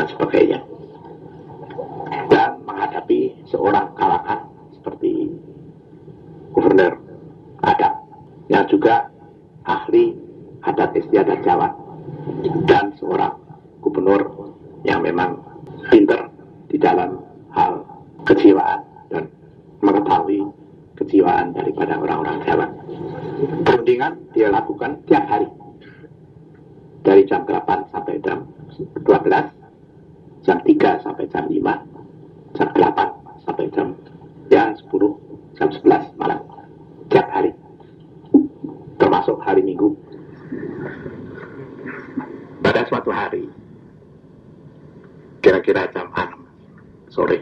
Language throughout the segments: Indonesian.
dan sebagainya. Dan menghadapi seorang kalangan seperti gubernur adat yang juga ahli adat istiadat Jawa dan seorang gubernur yang memang pinter di dalam hal kejiwaan dan mengetahui kejiwaan daripada orang-orang Jawa. Perundingan dia lakukan tiap hari dari jam 8 sampai jam 12, jam 3 sampai jam 5, jam 8 sampai jam 10, jam 11 malam, tiap hari, termasuk hari Minggu. Pada suatu hari, kira-kira jam 6 sore,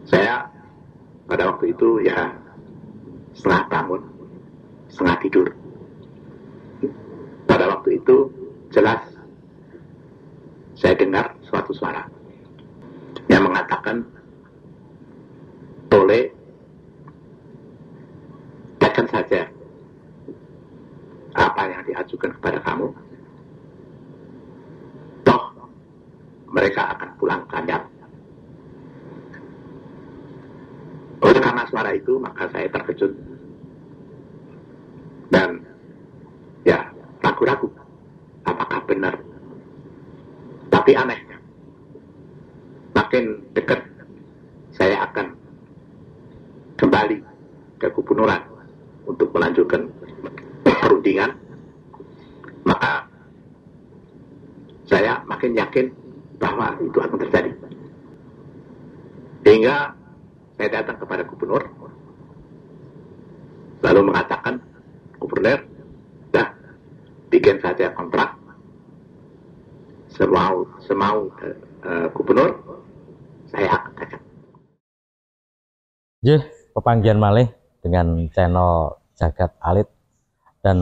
saya pada waktu itu ya setengah bangun, setengah tidur. Pada waktu itu jelas saya dengar suatu suara yang mengatakan, "Tole, tekan saja apa yang diajukan kepada kamu. Toh mereka akan pulang kanyang." Oleh karena suara itu maka saya terkejut dan ya ragu-ragu apakah benar. Tapi anehnya, makin dekat saya akan kembali ke gubernuran untuk melanjutkan perundingan, maka saya makin yakin bahwa itu akan terjadi. Hingga saya datang kepada gubernur, lalu mengatakan, "Gubernur, dah bikin saja kontrak semau gubernur, saya akan tekan." Pepanggian malih dengan channel Jagat Alit, dan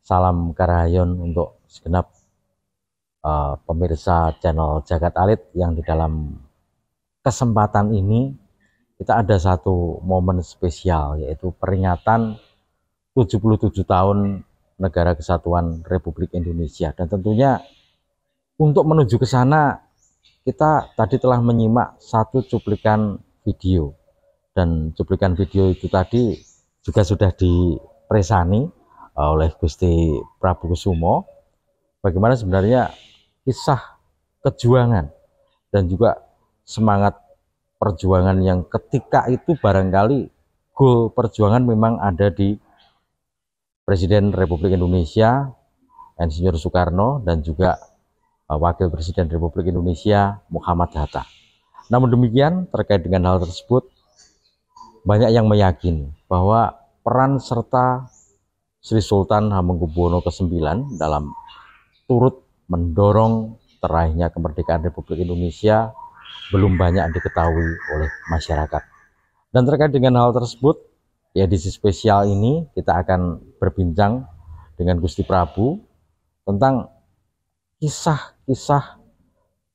salam karahayon untuk segenap pemirsa channel Jagat Alit yang di dalam kesempatan ini kita ada satu momen spesial, yaitu peringatan 77 tahun Negara Kesatuan Republik Indonesia. Dan tentunya untuk menuju ke sana kita tadi telah menyimak satu cuplikan video, dan cuplikan video itu tadi juga sudah dipresani oleh Gusti Prabu Kusumo bagaimana sebenarnya kisah kejuangan dan juga semangat perjuangan yang ketika itu barangkali goal perjuangan memang ada di Presiden Republik Indonesia Insinyur Soekarno dan juga Wakil Presiden Republik Indonesia Muhammad Hatta. Namun demikian, terkait dengan hal tersebut banyak yang meyakini bahwa peran serta Sri Sultan Hamengkubuwono ke-9 dalam turut mendorong teraihnya kemerdekaan Republik Indonesia belum banyak diketahui oleh masyarakat. Dan terkait dengan hal tersebut, di edisi spesial ini kita akan berbincang dengan Gusti Prabu tentang kisah-kisah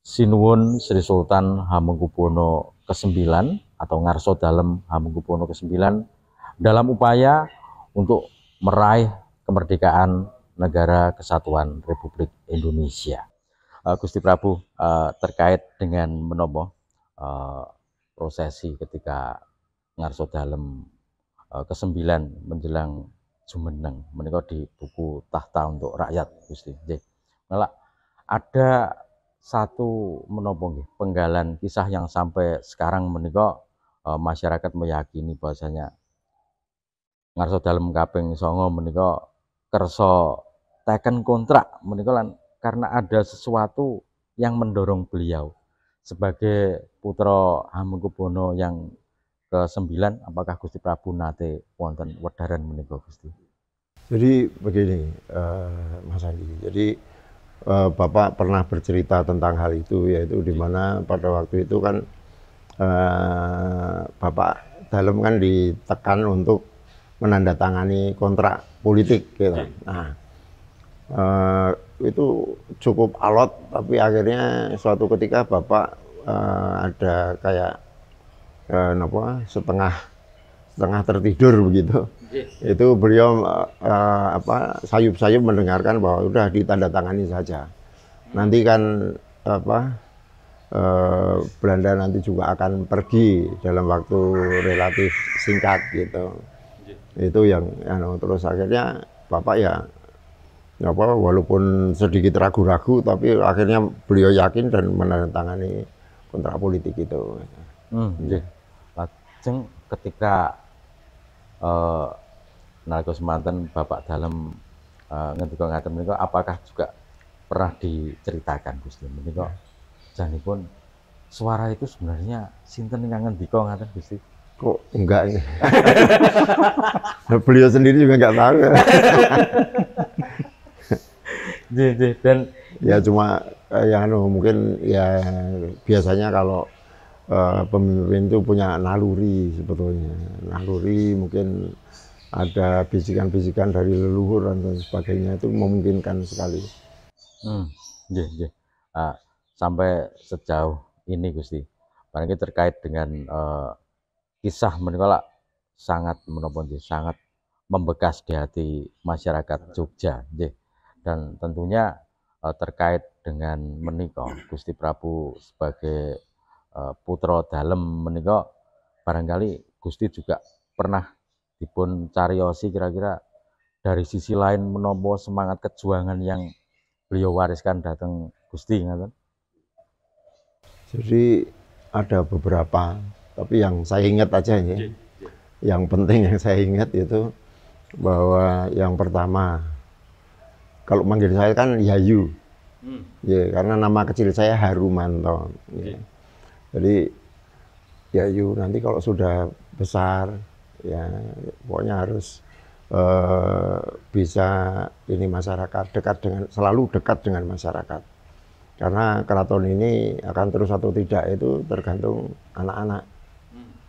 Sinuwun Sri Sultan Hamengkubuwono ke-9 atau Ngarso Dalem Hamengkubuwono ke-9 dalam upaya untuk meraih kemerdekaan Negara Kesatuan Republik Indonesia. Gusti Prabu, terkait dengan menopo prosesi ketika Ngarso Dalem ke-9 menjelang Jumeneng menika di buku Tahta untuk Rakyat, Gusti. Nggih. Ada satu menopo nggih penggalan kisah yang sampai sekarang menika masyarakat meyakini bahwasanya Ngarso Dalem kaping 9 menika kersa teken kontrak menika lan karena ada sesuatu yang mendorong beliau sebagai putra Hamengkubuwono yang ke-9. Apakah Gusti Prabu nate wonten wedharan menika, Gusti? Jadi begini, Mas Andi. Jadi Bapak pernah bercerita tentang hal itu, yaitu di mana pada waktu itu kan Bapak Dalem kan ditekan untuk menandatangani kontrak politik gitu. Nah, itu cukup alot, tapi akhirnya suatu ketika Bapak ada kayak setengah tertidur begitu. Itu beliau sayup-sayup mendengarkan bahwa udah ditandatangani saja. Nanti kan Belanda nanti juga akan pergi dalam waktu relatif singkat gitu. Itu yang terus akhirnya Bapak ya apa walaupun sedikit ragu-ragu tapi akhirnya beliau yakin dan menandatangani kontrak politik itu. Nggih. Lajeng ketika nalika semanten Bapak dalem ngendika ngaten menika apakah juga pernah diceritakan Gusti menika janipun suara itu sebenarnya sinten ingkang ngendika ngaten Gusti? Kok enggak ini? Beliau sendiri juga enggak tahu. Dan ya cuma ya mungkin ya biasanya kalau pemimpin itu punya naluri sebetulnya. Naluri mungkin ada bisikan-bisikan dari leluhur dan sebagainya itu memungkinkan sekali. Sampai sejauh ini Gusti, apalagi terkait dengan kisah menika sangat menapa sangat membekas di hati masyarakat Jogja, dan tentunya terkait dengan menika Gusti Prabu sebagai putra dalem menika barangkali Gusti juga pernah dipun cariosi kira-kira dari sisi lain menapa semangat kejuangan yang beliau wariskan datang Gusti ngaten. Jadi ada beberapa, tapi yang saya ingat aja ya. Yang penting yang saya ingat itu bahwa yang pertama, kalau manggil saya kan Yayu, ya karena nama kecil saya Harumanto. Ya. Jadi Yayu nanti kalau sudah besar, ya pokoknya harus bisa ini masyarakat selalu dekat dengan masyarakat. Karena keraton ini akan terus atau tidak itu tergantung anak-anak.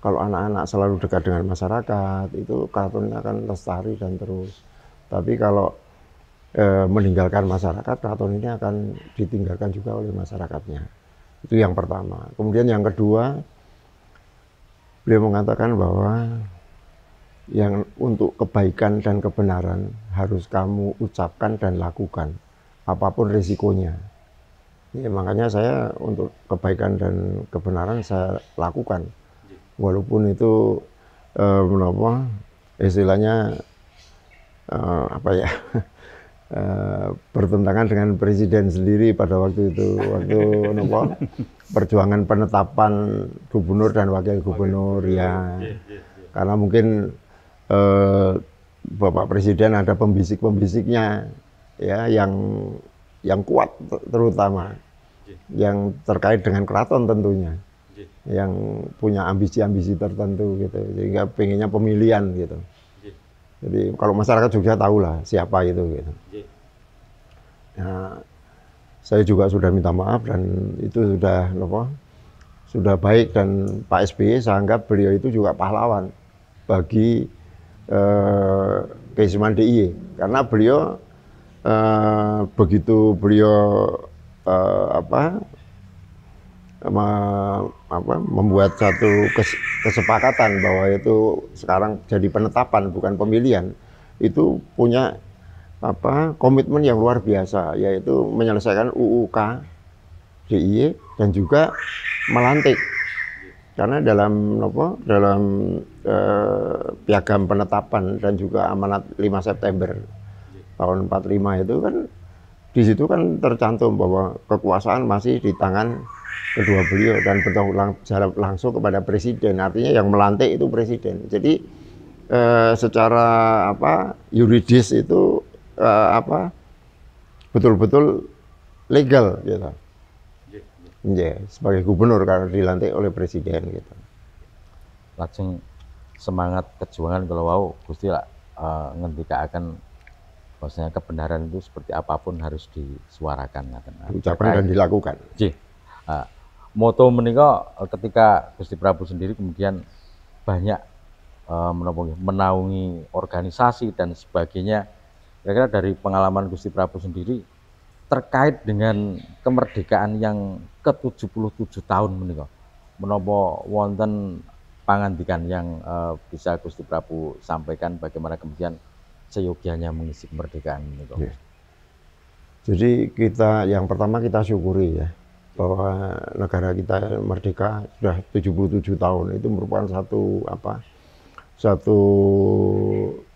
Kalau anak-anak selalu dekat dengan masyarakat, itu keratonnya akan lestari dan terus. Tapi kalau meninggalkan masyarakat, keraton ini akan ditinggalkan juga oleh masyarakatnya. Itu yang pertama. Kemudian yang kedua, beliau mengatakan bahwa yang untuk kebaikan dan kebenaran harus kamu ucapkan dan lakukan, apapun risikonya. Ya, makanya saya untuk kebaikan dan kebenaran saya lakukan, walaupun itu istilahnya bertentangan dengan presiden sendiri pada waktu itu, waktu perjuangan penetapan gubernur dan wakil gubernur ya, karena mungkin Bapak Presiden ada pembisik-pembisiknya ya yang kuat terutama yang terkait dengan keraton tentunya, yang punya ambisi-ambisi tertentu gitu, sehingga pengennya pemilihan gitu. Jadi kalau masyarakat Jogja tahulah siapa itu gitu. Nah, saya juga sudah minta maaf dan itu sudah baik, dan Pak SBY saya anggap beliau itu juga pahlawan bagi Keisman DIY, karena beliau begitu beliau membuat satu kesepakatan bahwa itu sekarang jadi penetapan bukan pemilihan, itu punya komitmen yang luar biasa, yaitu menyelesaikan UUK DIY dan juga melantik. Karena dalam piagam penetapan dan juga amanat 5 September tahun 45 itu kan di situ kan tercantum bahwa kekuasaan masih di tangan kedua beliau dan bertanggung jawab langsung kepada presiden. Artinya yang melantik itu presiden. Jadi secara yuridis itu betul-betul legal gitu. Ya, sebagai gubernur karena dilantik oleh presiden gitu. Lajeng semangat kejuangan kalau wow Gusti ngendikaaken bahwasanya kebenaran itu seperti apapun harus disuarakan diucapkan dan dilakukan. Moto menika ketika Gusti Prabu sendiri kemudian banyak menaungi organisasi dan sebagainya. Kira-kira dari pengalaman Gusti Prabu sendiri terkait dengan kemerdekaan yang ke-77 tahun menika, menapa wonten pangandikan yang bisa Gusti Prabu sampaikan bagaimana kemudian seyogianya mengisi kemerdekaan menika? Ya. Jadi kita yang pertama kita syukuri ya, bahwa negara kita merdeka sudah 77 tahun. Itu merupakan satu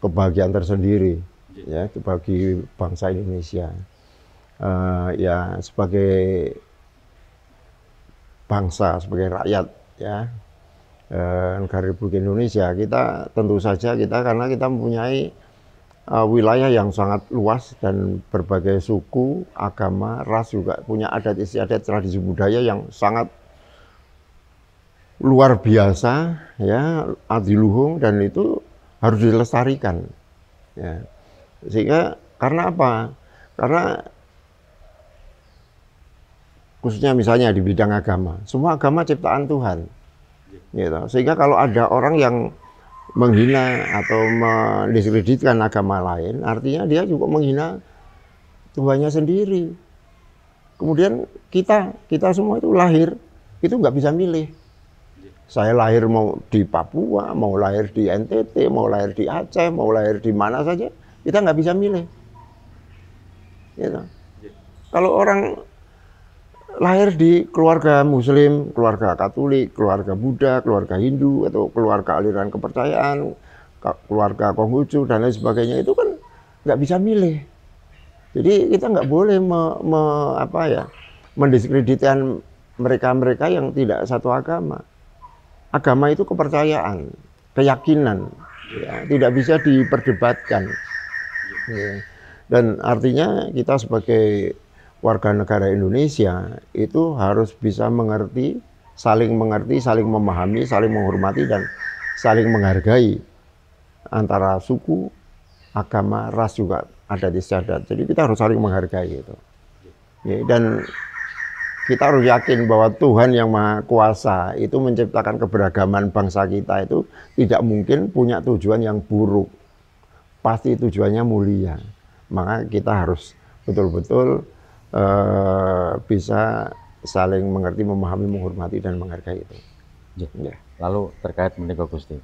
kebahagiaan tersendiri ya bagi bangsa Indonesia. Ya sebagai bangsa, sebagai rakyat ya negara Republik Indonesia, kita tentu saja karena kita mempunyai wilayah yang sangat luas dan berbagai suku, agama, ras, juga punya adat istiadat, tradisi budaya yang sangat luar biasa ya, adiluhung, dan itu harus dilestarikan ya. Sehingga karena apa? Karena khususnya misalnya di bidang agama, semua agama ciptaan Tuhan gitu. Sehingga kalau ada orang yang menghina atau mendiskreditkan agama lain, artinya dia juga menghina Tuhannya sendiri. Kemudian kita semua itu lahir, itu nggak bisa milih. Saya lahir mau di Papua, mau lahir di NTT, mau lahir di Aceh, mau lahir di mana saja, kita nggak bisa milih. Gitu. Kalau orang lahir di keluarga Muslim, keluarga Katolik, keluarga Buddha, keluarga Hindu, atau keluarga aliran kepercayaan, keluarga Konghucu dan lain sebagainya, itu kan nggak bisa milih. Jadi kita nggak boleh mendiskreditkan mereka-mereka yang tidak satu agama. Agama itu kepercayaan, keyakinan, ya, tidak bisa diperdebatkan. Ya. Dan artinya kita sebagai warga negara Indonesia itu harus bisa mengerti, saling memahami, saling menghormati, dan saling menghargai antara suku, agama, ras, juga adat istiadat. Jadi kita harus saling menghargai gitu. Ya, dan kita harus yakin bahwa Tuhan yang Maha Kuasa itu menciptakan keberagaman bangsa kita itu tidak mungkin punya tujuan yang buruk. Pasti tujuannya mulia. Maka kita harus betul-betul bisa saling mengerti, memahami, menghormati, dan menghargai itu. Ya. Lalu terkait menika Gusti,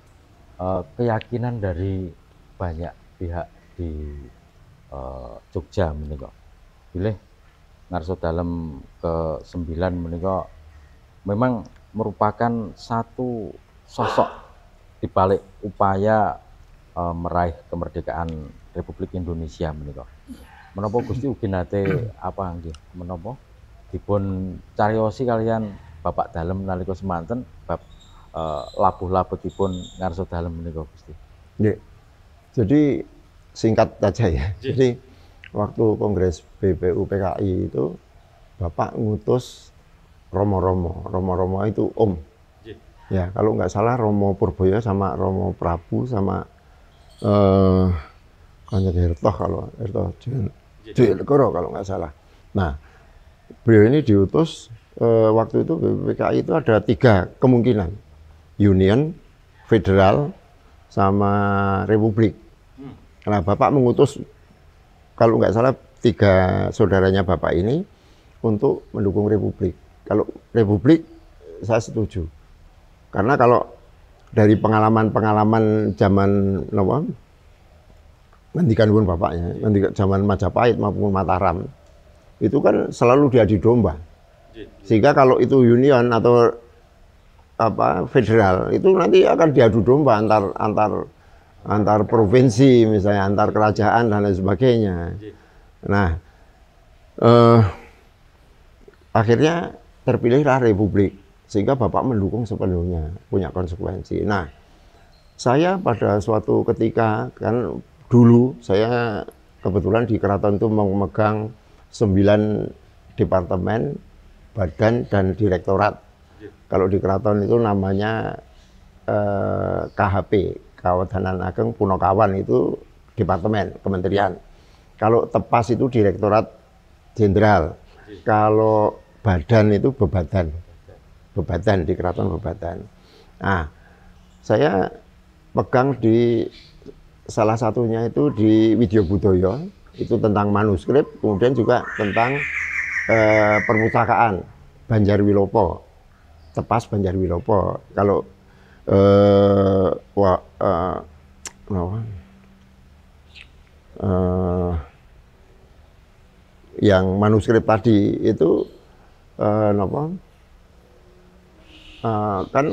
keyakinan dari banyak pihak di Jogja menika, bilih ngarso dalem ke-9 menika memang merupakan satu sosok di balik upaya meraih kemerdekaan Republik Indonesia menika. Menapa Gusti ugi nate menapa dipun cariosi kalian Bapak Dalem nalika semanten bab labuh-labuhipun ngarso dalem menika Gusti. Nggih. Jadi singkat saja ya. Jadi waktu Kongres BPU PKI itu Bapak ngutus Romo itu Om. Ya, kalau nggak salah Romo Purboyo sama Romo Prabu sama Kanjeng Hertoh, kalau Hertoh Joyolegoro kalau nggak salah. Nah, beliau ini diutus waktu itu PKI itu ada 3 kemungkinan, Union, Federal, sama Republik. Nah, Bapak mengutus kalau nggak salah 3 saudaranya Bapak ini untuk mendukung Republik. Kalau Republik saya setuju, karena kalau dari pengalaman zaman ngendikan pun bapaknya, ngendikan zaman Majapahit maupun Mataram, itu kan selalu diadu domba. Sehingga kalau itu union atau federal, itu nanti akan diadu domba antar provinsi, misalnya antar kerajaan dan lain sebagainya. Nah, akhirnya terpilihlah Republik, sehingga Bapak mendukung sepenuhnya, punya konsekuensi. Nah, saya pada suatu ketika, kan dulu saya kebetulan di keraton itu memegang 9 departemen, badan, dan direktorat. Kalau di keraton itu namanya KHP, Kawedanan Ageng Punokawan, itu departemen, kementerian. Kalau Tepas itu direktorat jenderal. Kalau badan itu bebadan di keraton bebadan. Nah, saya pegang di salah satunya itu di Widya Budaya, itu tentang manuskrip, kemudian juga tentang perpustakaan Banjarwilopo, Tepas Banjarwilopo. Kalau yang manuskrip tadi itu apa, kan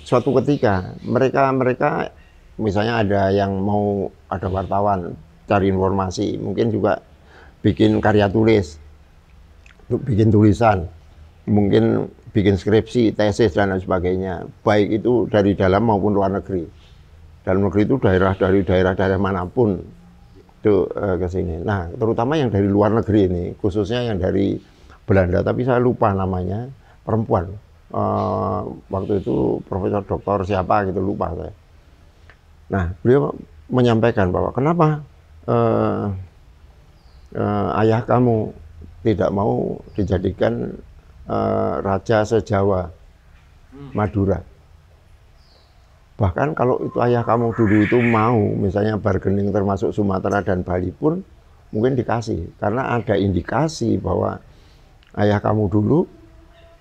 suatu ketika mereka misalnya ada yang mau, ada wartawan cari informasi, mungkin juga bikin karya tulis, bikin tulisan, mungkin bikin skripsi, tesis dan lain sebagainya, baik itu dari dalam maupun luar negeri. Dalam negeri itu dari daerah-daerah manapun itu ke sini. Nah, terutama yang dari luar negeri ini, khususnya yang dari Belanda, tapi saya lupa namanya, perempuan. Waktu itu Profesor Doktor siapa gitu, lupa saya. Nah, beliau menyampaikan bahwa kenapa ayah kamu tidak mau dijadikan raja se-Jawa Madura. Bahkan kalau itu ayah kamu dulu itu mau, misalnya bargaining termasuk Sumatera dan Bali pun mungkin dikasih. Karena ada indikasi bahwa ayah kamu dulu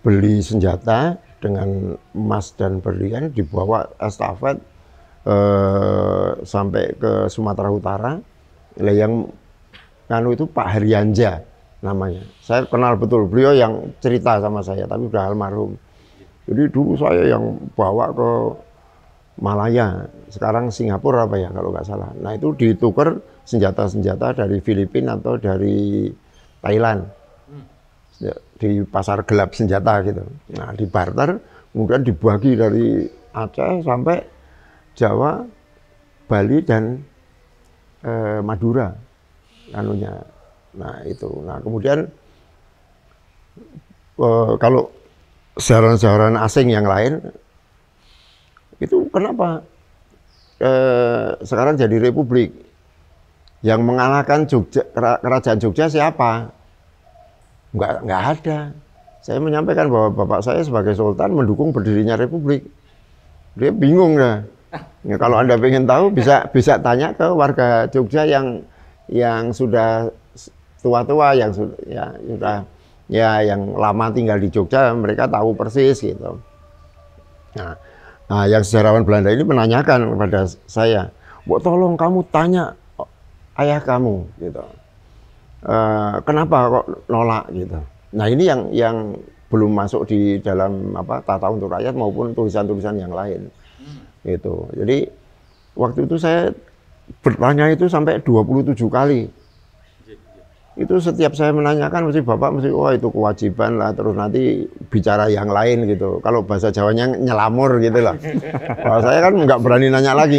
beli senjata dengan emas dan berlian, dibawa estafet sampai ke Sumatera Utara. Yang kanu itu Pak Haryanja namanya. Saya kenal betul, beliau yang cerita sama saya, tapi udah almarhum. Jadi dulu saya yang bawa ke Malaya, sekarang Singapura apa ya kalau nggak salah. Nah itu ditukar senjata-senjata dari Filipina atau dari Thailand di pasar gelap senjata gitu. Nah di barter kemudian dibagi dari Aceh sampai Jawa, Bali dan Madura, anunya. Nah itu. Nah kemudian kalau sejarah-sejarah asing yang lain itu kenapa sekarang jadi republik? Yang mengalahkan Jogja, kerajaan Jogja siapa? Nggak ada. Saya menyampaikan bahwa bapak saya sebagai sultan mendukung berdirinya republik. Dia bingung dah. Ya, kalau Anda pengen tahu bisa tanya ke warga Jogja yang sudah tua-tua, yang sudah yang lama tinggal di Jogja, mereka tahu persis gitu. Nah, yang sejarawan Belanda ini menanyakan kepada saya, "Mbok tolong kamu tanya ayah kamu gitu. Kenapa kok nolak gitu." Nah, ini yang belum masuk di dalam Tata Untuk Rakyat maupun tulisan-tulisan yang lain. Gitu. Jadi waktu itu saya bertanya itu sampai 27 kali. Itu setiap saya menanyakan mesti bapak mesti itu kewajiban lah, terus nanti bicara yang lain gitu. Kalau bahasa Jawanya nyelamur gitu lah. Kalau saya kan nggak berani nanya lagi.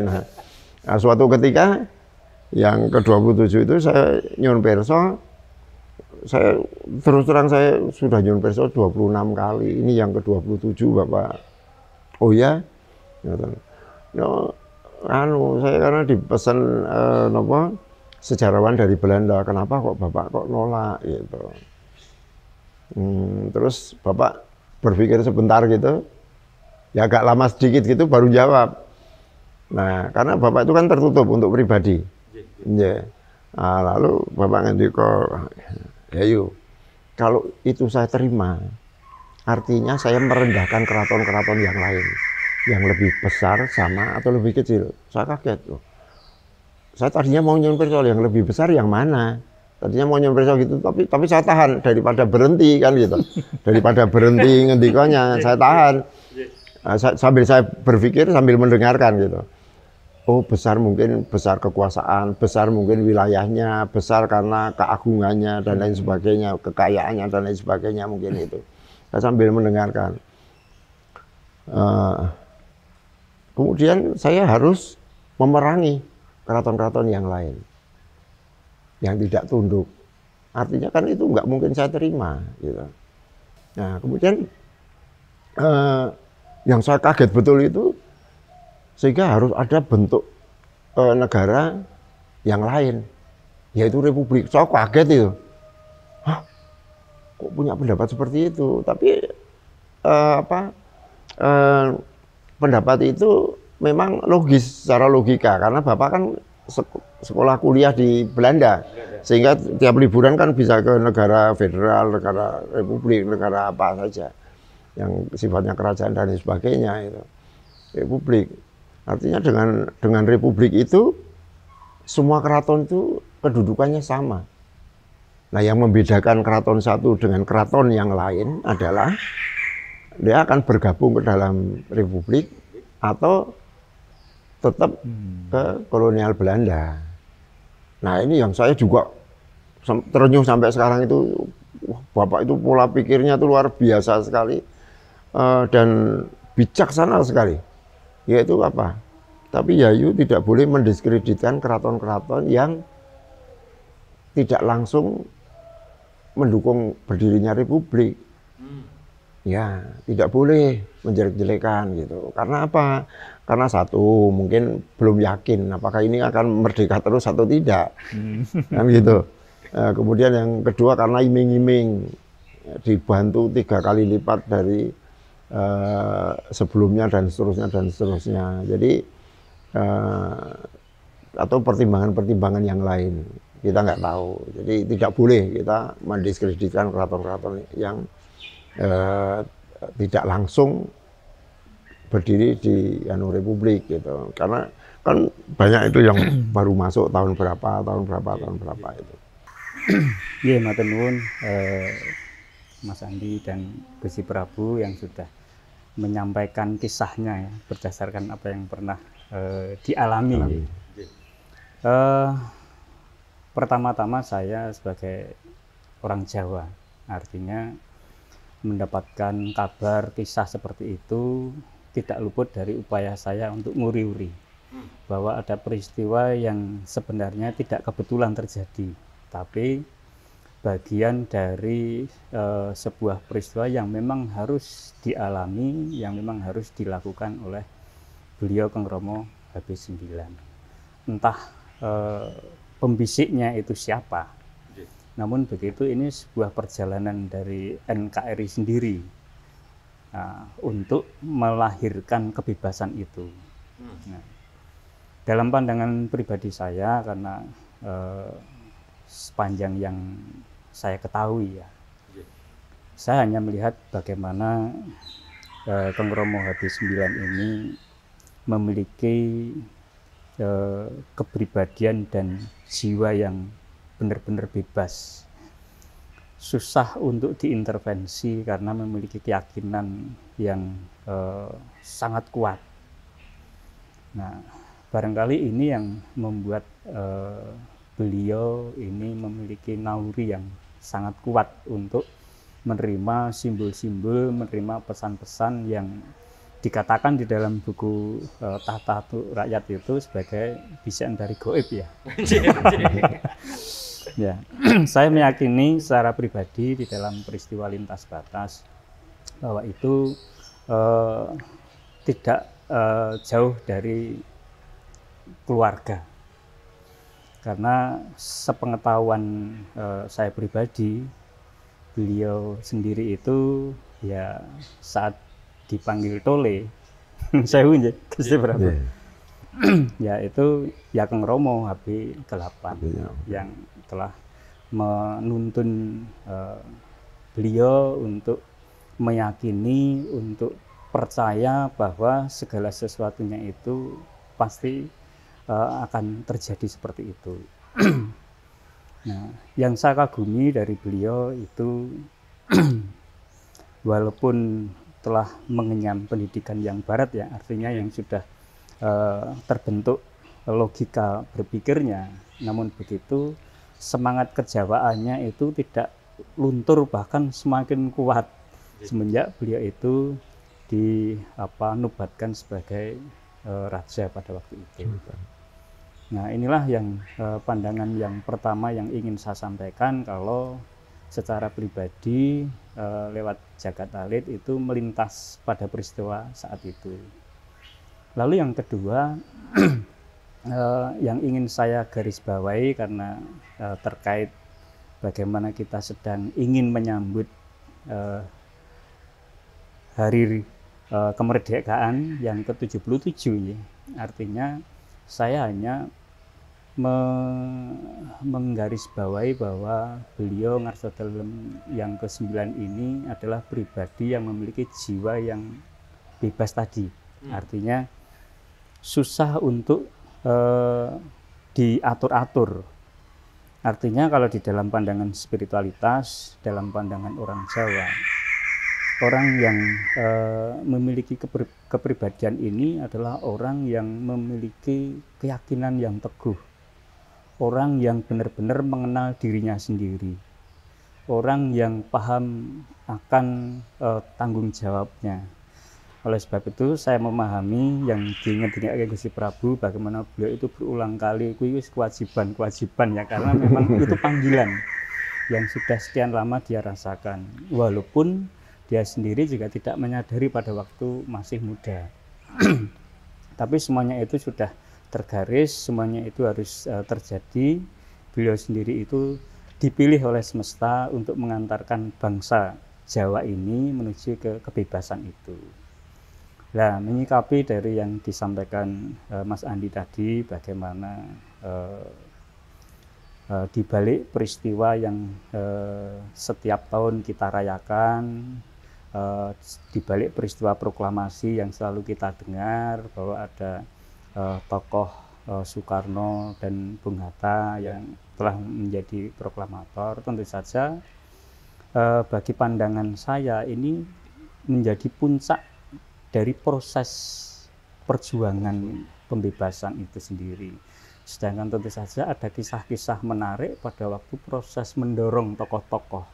Nah, suatu ketika yang ke-27 itu saya nyun perso, saya terus terang saya sudah nyun perso 26 kali. Ini yang ke-27 Bapak. Oh ya? No, saya karena dipesan sejarawan dari Belanda, kenapa kok Bapak kok nolak gitu. Terus Bapak berpikir sebentar gitu, ya agak lama sedikit gitu baru jawab. Nah, karena Bapak itu kan tertutup untuk pribadi. Yeah. Nah, lalu Bapak ngendika, "Ya yuk, kalau itu saya terima, artinya saya merendahkan keraton-keraton yang lain, yang lebih besar sama atau lebih kecil." Saya kaget loh. Saya tadinya mau nyun perso yang lebih besar yang mana? Tadinya mau nyun perso gitu, tapi saya tahan daripada berhenti kan gitu. Daripada berhenti ngendikanya, saya tahan. Nah, sambil saya berpikir sambil mendengarkan gitu. Oh, besar mungkin besar kekuasaan, besar mungkin wilayahnya, besar karena keagungannya dan lain sebagainya, kekayaannya dan lain sebagainya mungkin itu. Saya sambil mendengarkan. Kemudian saya harus memerangi keraton-keraton yang lain yang tidak tunduk. Artinya kan itu nggak mungkin saya terima gitu. Nah kemudian yang saya kaget betul itu sehingga harus ada bentuk negara yang lain, yaitu republik. Saya kaget itu. Hah? Kok punya pendapat seperti itu? Tapi pendapat itu memang logis secara logika, karena Bapak kan sekolah kuliah di Belanda, sehingga tiap liburan kan bisa ke negara federal, negara republik, negara apa saja yang sifatnya kerajaan dan sebagainya itu. Republik. Artinya dengan republik itu semua keraton itu kedudukannya sama. Nah, yang membedakan keraton satu dengan keraton yang lain adalah dia akan bergabung ke dalam republik atau tetap ke kolonial Belanda. Nah, ini yang saya juga terenyuh sampai sekarang itu. Wah, Bapak itu pola pikirnya itu luar biasa sekali dan bijaksana sekali. Yaitu apa? Tapi Yayu tidak boleh mendiskreditkan keraton-keraton yang tidak langsung mendukung berdirinya republik. Ya, tidak boleh menjelek-jelekan gitu. Karena apa? Karena satu, mungkin belum yakin apakah ini akan merdeka terus atau tidak. Kan gitu. Kemudian yang kedua karena iming-iming dibantu 3 kali lipat dari sebelumnya dan seterusnya dan seterusnya. Jadi atau pertimbangan-pertimbangan yang lain kita nggak tahu. Jadi tidak boleh kita mendiskreditkan keraton-keraton yang tidak langsung berdiri di republik gitu. Karena kan banyak itu yang baru masuk tahun berapa itu. Iya, matur nuwun Mas Andi dan Gusti Prabu yang sudah menyampaikan kisahnya ya, berdasarkan apa yang pernah dialami. Pertama-tama saya sebagai orang Jawa, artinya mendapatkan kabar kisah seperti itu tidak luput dari upaya saya untuk nguri-uri bahwa ada peristiwa yang sebenarnya tidak kebetulan terjadi, tapi bagian dari sebuah peristiwa yang memang harus dialami, yang memang harus dilakukan oleh beliau Kang Romo HB9. Entah pembisiknya itu siapa, namun begitu ini sebuah perjalanan dari NKRI sendiri untuk melahirkan kebebasan itu. Nah, dalam pandangan pribadi saya, karena sepanjang yang saya ketahui ya, saya hanya melihat bagaimana Kang Romo HB9 ini memiliki kepribadian dan jiwa yang benar-benar bebas, susah untuk diintervensi karena memiliki keyakinan yang sangat kuat. Nah, barangkali ini yang membuat beliau ini memiliki naluri yang sangat kuat untuk menerima simbol-simbol, menerima pesan-pesan yang dikatakan di dalam buku Tahta Rakyat itu sebagai bisikan dari gaib ya. Ya, saya meyakini secara pribadi di dalam peristiwa lintas batas bahwa itu tidak jauh dari keluarga. Karena sepengetahuan saya pribadi, beliau sendiri itu ya saat dipanggil Tole, saya Gusti Prabu. Ya itu ya Kang Romo HB8 yang telah menuntun beliau untuk meyakini, untuk percaya bahwa segala sesuatunya itu pasti akan terjadi seperti itu. Nah, yang saya kagumi dari beliau itu walaupun telah mengenyam pendidikan yang barat ya, artinya yang sudah terbentuk logika berpikirnya, namun begitu semangat kejawaannya itu tidak luntur, bahkan semakin kuat semenjak beliau itu nubatkan sebagai raja pada waktu itu. Nah, inilah yang pandangan yang pertama yang ingin saya sampaikan, kalau secara pribadi lewat Jagat Alit itu melintas pada peristiwa saat itu. Lalu yang kedua yang ingin saya garis bawahi karena terkait bagaimana kita sedang ingin menyambut hari kemerdekaan yang ke-77 ya. Artinya saya hanya menggarisbawahi bahwa beliau Ngarsa Dalem yang ke-9 ini adalah pribadi yang memiliki jiwa yang bebas tadi. Artinya susah untuk diatur-atur. Artinya kalau di dalam pandangan spiritualitas, dalam pandangan orang Jawa, orang yang memiliki kepribadian ini adalah orang yang memiliki keyakinan yang teguh, orang yang benar-benar mengenal dirinya sendiri, orang yang paham akan tanggung jawabnya. Oleh sebab itu saya memahami yang diingat-ingat Gusti Prabu, bagaimana beliau itu berulang kali itu kewajiban ya, karena memang itu panggilan yang sudah sekian lama dia rasakan, walaupun dia sendiri juga tidak menyadari pada waktu masih muda. Tapi semuanya itu sudah tergaris, semuanya itu harus terjadi. Beliau sendiri itu dipilih oleh semesta untuk mengantarkan bangsa Jawa ini menuju ke kebebasan itu. Nah, menyikapi dari yang disampaikan Mas Andi tadi, bagaimana di balik peristiwa yang setiap tahun kita rayakan, di balik peristiwa proklamasi yang selalu kita dengar bahwa ada tokoh Soekarno dan Bung Hatta yang telah menjadi proklamator, tentu saja bagi pandangan saya ini menjadi puncak dari proses perjuangan pembebasan itu sendiri. Sedangkan tentu saja ada kisah-kisah menarik pada waktu proses mendorong tokoh-tokoh.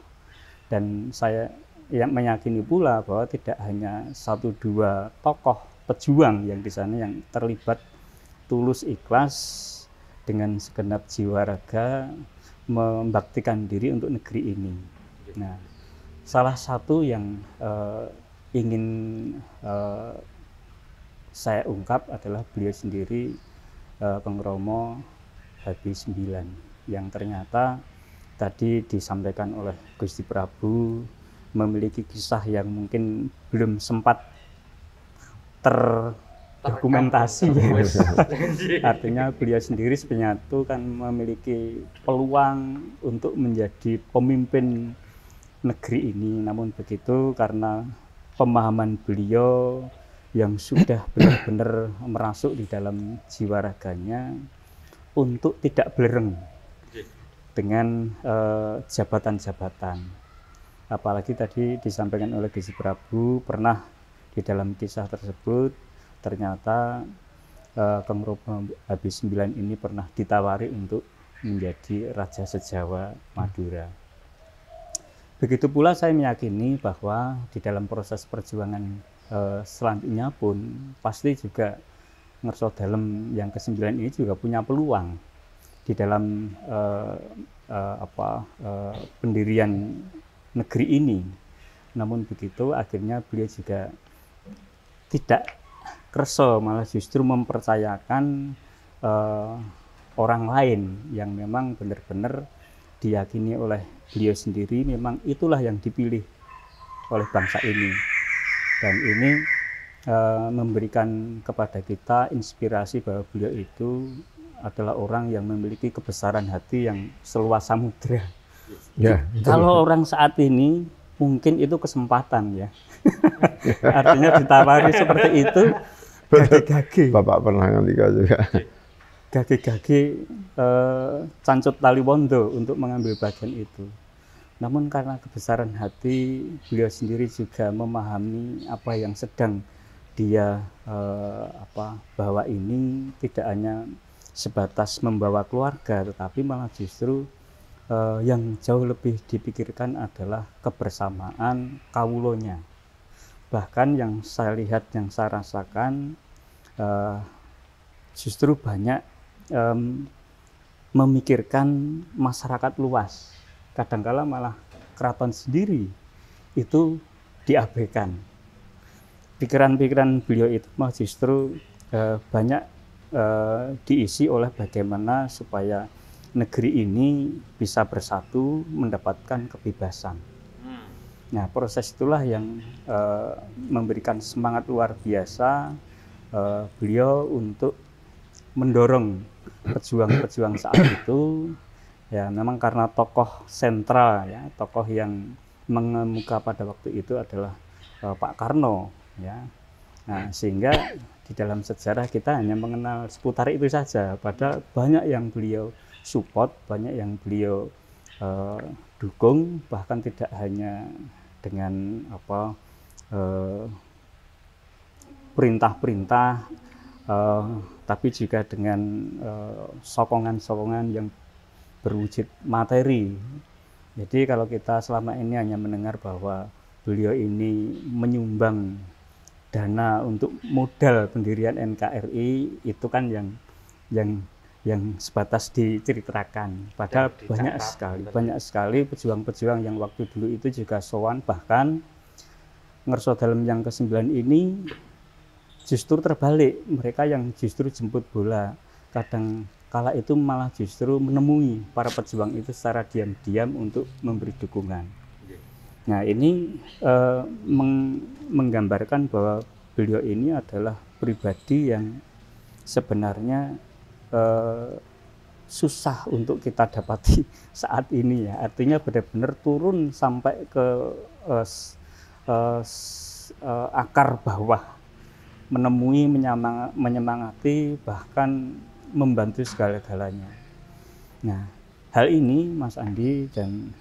Dan saya yang meyakini pula bahwa tidak hanya 1-2 tokoh pejuang yang di sana yang terlibat tulus ikhlas dengan segenap jiwa raga membaktikan diri untuk negeri ini. Nah, salah satu yang ingin saya ungkap adalah beliau sendiri, Pengromo Habis 9, yang ternyata tadi disampaikan oleh Gusti Prabu memiliki kisah yang mungkin belum sempat terdokumentasi. Artinya beliau sendiri sebenarnya itu kan memiliki peluang untuk menjadi pemimpin negeri ini, namun begitu karena pemahaman beliau yang sudah benar-benar merasuk di dalam jiwa raganya untuk tidak belereng dengan jabatan-jabatan. Apalagi tadi disampaikan oleh Gusti Prabu, pernah di dalam kisah tersebut ternyata Kang Romo Habis 9 ini pernah ditawari untuk menjadi Raja Sejawa Madura. Begitu pula saya meyakini bahwa di dalam proses perjuangan selanjutnya pun pasti juga Ngerso Dalem yang ke-9 ini juga punya peluang di dalam pendirian negeri ini. Namun begitu akhirnya beliau juga tidak kerso, malah justru mempercayakan orang lain yang memang benar-benar diyakini oleh beliau sendiri memang itulah yang dipilih oleh bangsa ini. Dan ini memberikan kepada kita inspirasi bahwa beliau itu adalah orang yang memiliki kebesaran hati yang seluas samudra. Ya, kalau orang saat ini mungkin itu kesempatan ya. Artinya ditawari seperti itu, gage-gage. Bapak pernah ngantika juga. Gage-gage Cancut Taliwondo untuk mengambil bagian itu. Namun karena kebesaran hati, beliau sendiri juga memahami apa yang sedang dia bawa ini tidak hanya sebatas membawa keluarga, tetapi malah justru yang jauh lebih dipikirkan adalah kebersamaan kawulonya. Bahkan yang saya lihat, yang saya rasakan, justru banyak memikirkan masyarakat luas. Kadangkala malah keraton sendiri itu diabaikan. Pikiran-pikiran beliau itu malah justru banyak diisi oleh bagaimana supaya negeri ini bisa bersatu mendapatkan kebebasan. Nah, proses itulah yang memberikan semangat luar biasa beliau untuk mendorong pejuang-pejuang saat itu. Ya, memang karena tokoh sentral ya, tokoh yang mengemuka pada waktu itu adalah Pak Karno ya. Nah, sehingga di dalam sejarah kita hanya mengenal seputar itu saja, padahal banyak yang beliau support, banyak yang beliau dukung, bahkan tidak hanya dengan perintah-perintah, tapi juga dengan sokongan-sokongan yang berwujud materi. Jadi kalau kita selama ini hanya mendengar bahwa beliau ini menyumbang dana untuk modal pendirian NKRI, itu kan yang sebatas diceritakan. Padahal banyak sekali pejuang-pejuang yang waktu dulu itu juga sowan, bahkan Ngerso Dalem yang ke-9 ini justru terbalik, mereka yang justru jemput bola. Kadang kala itu malah justru menemui para pejuang itu secara diam-diam untuk memberi dukungan. Nah, ini menggambarkan bahwa beliau ini adalah pribadi yang sebenarnya susah untuk kita dapati saat ini ya. Artinya benar-benar turun sampai ke akar bawah, menemui, menyemangati, bahkan membantu segala-galanya. Nah, hal ini Mas Andi dan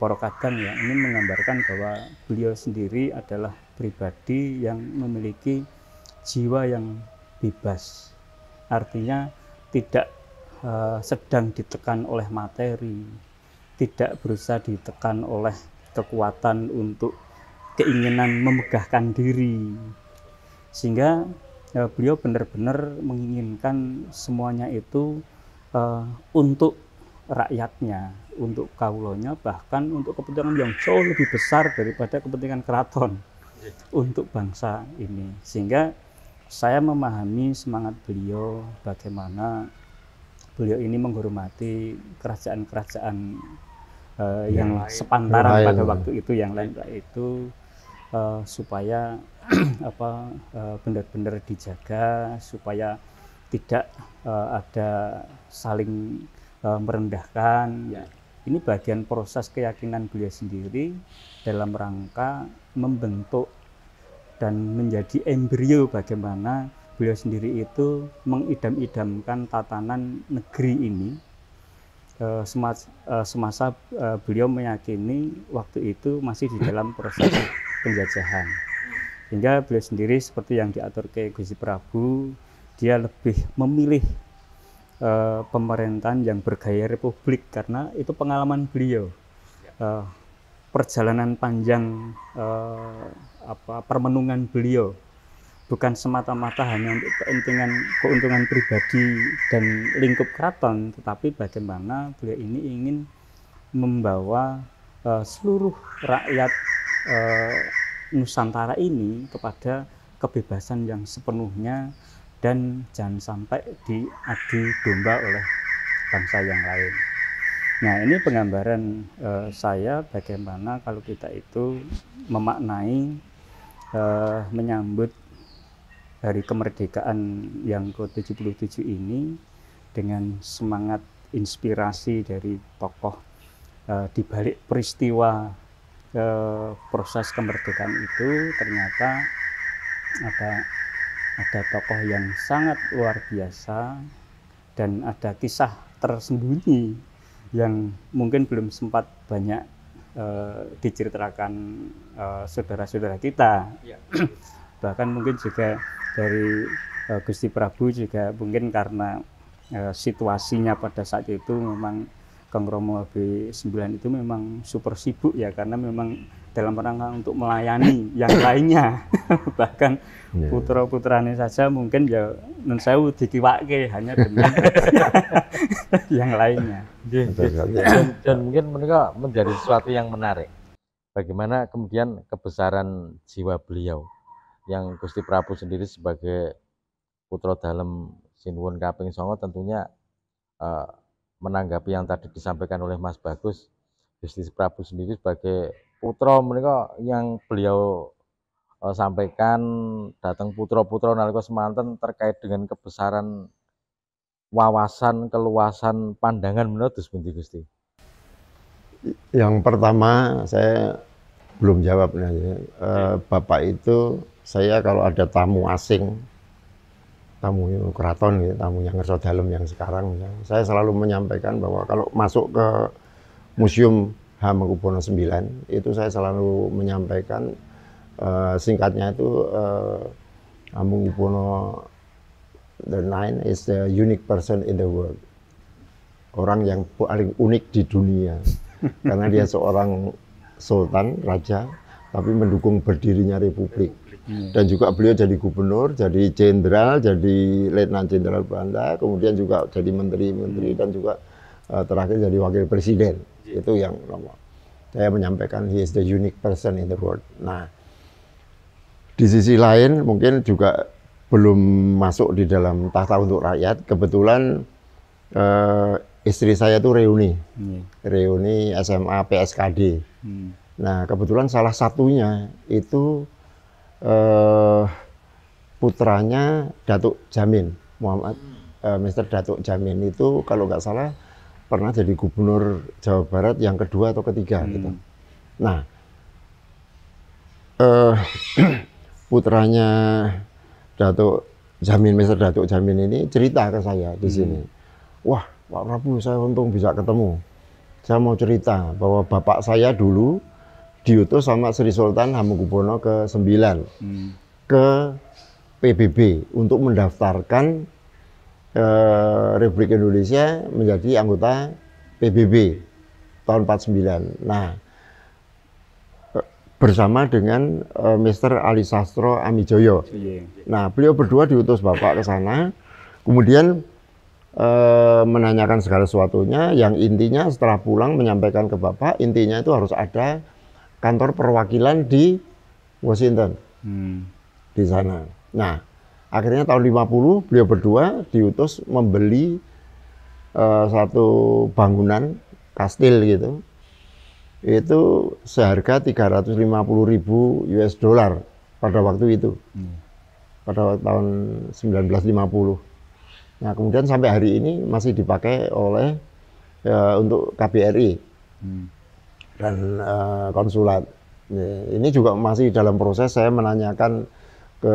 Poro Kadang ya, ini menggambarkan bahwa beliau sendiri adalah pribadi yang memiliki jiwa yang bebas. Artinya tidak sedang ditekan oleh materi, tidak berusaha ditekan oleh kekuatan untuk keinginan memegahkan diri, sehingga beliau benar-benar menginginkan semuanya itu untuk rakyatnya, untuk kaulonya, bahkan untuk kepentingan yang jauh lebih besar daripada kepentingan keraton untuk bangsa ini. Sehingga saya memahami semangat beliau, bagaimana beliau ini menghormati kerajaan-kerajaan yang sepantaran pada waktu itu, yang lain itu, supaya benar-benar dijaga, supaya tidak ada saling merendahkan. Ya, ini bagian proses keyakinan beliau sendiri dalam rangka membentuk dan menjadi embrio bagaimana beliau sendiri itu mengidam-idamkan tatanan negeri ini. Semasa beliau meyakini waktu itu masih di dalam proses penjajahan, sehingga beliau sendiri seperti yang diatur ke Gusti Prabu, dia lebih memilih pemerintahan yang bergaya republik karena itu pengalaman beliau, perjalanan panjang permenungan beliau, bukan semata-mata hanya untuk keuntungan pribadi dan lingkup keraton, tetapi bagaimana beliau ini ingin membawa seluruh rakyat Nusantara ini kepada kebebasan yang sepenuhnya dan jangan sampai diadu domba oleh bangsa yang lain. Nah, ini penggambaran saya bagaimana kalau kita itu memaknai menyambut Hari Kemerdekaan yang ke-77 ini dengan semangat inspirasi dari tokoh di balik peristiwa proses kemerdekaan itu. Ternyata ada tokoh yang sangat luar biasa dan ada kisah tersembunyi yang mungkin belum sempat banyak diceritakan saudara-saudara kita. Ya. Bahkan mungkin juga dari Gusti Prabu juga mungkin karena situasinya pada saat itu memang Kang Romo HB9 itu memang super sibuk ya, karena memang dalam rangka untuk melayani yang lainnya. Bahkan putra-putranya saja mungkin ya nun sewu dikiwake hanya dengan yang lainnya. Dan mungkin mereka menjadi sesuatu yang menarik. Bagaimana kemudian kebesaran jiwa beliau, yang Gusti Prabu sendiri sebagai putra dalem Sinuwun kaping 9 tentunya menanggapi yang tadi disampaikan oleh Mas Bagus. Gusti Prabu sendiri sebagai putra mereka yang beliau sampaikan datang putra-putra nalika semanten terkait dengan kebesaran wawasan, keluasan pandangan menurut pundi Gusti? Yang pertama saya belum jawab Bapak itu, saya kalau ada tamu asing tamu keraton gitu, tamunya Ngerso Dalem yang sekarang misalnya. Saya selalu menyampaikan bahwa kalau masuk ke Museum Hamengkubuwono IX itu saya selalu menyampaikan singkatnya itu Hamengkubuwono the Nine is the unique person in the world. Orang yang paling unik di dunia karena dia seorang sultan, raja, tapi mendukung berdirinya republik. Dan juga beliau jadi gubernur, jadi jenderal, jadi letnan jenderal Belanda, kemudian juga jadi menteri-menteri dan juga terakhir jadi wakil presiden. Itu yang nomor. Saya menyampaikan he is the unique person in the world. Nah, di sisi lain mungkin juga belum masuk di dalam tahta untuk rakyat. Kebetulan istri saya itu reuni SMA PSKD. Nah, kebetulan salah satunya itu putranya Datuk Jamin, Muhammad Mr. Datuk Jamin itu kalau nggak salah pernah jadi gubernur Jawa Barat yang kedua atau ketiga gitu. Nah, putranya Datuk Jamin, Mr. Datuk Jamin ini cerita ke saya di sini. Wah, Pak Prabu, saya untung bisa ketemu. Saya mau cerita bahwa bapak saya dulu diutus sama Sri Sultan Hamengkubuwono ke-9 ke PBB untuk mendaftarkan Republik Indonesia menjadi anggota PBB tahun 49. Nah, bersama dengan Mr. Ali Sastro Amijoyo. Nah, beliau berdua diutus bapak ke sana, kemudian menanyakan segala sesuatunya, yang intinya setelah pulang menyampaikan ke bapak, intinya itu harus ada kantor perwakilan di Washington di sana. Nah, akhirnya tahun 50 beliau berdua diutus membeli satu bangunan kastil gitu. Itu seharga 350.000 US dollar pada waktu itu. Pada tahun 1950. Nah, kemudian sampai hari ini masih dipakai oleh untuk KBRI. Dan konsulat. Ini juga masih dalam proses. Saya menanyakan ke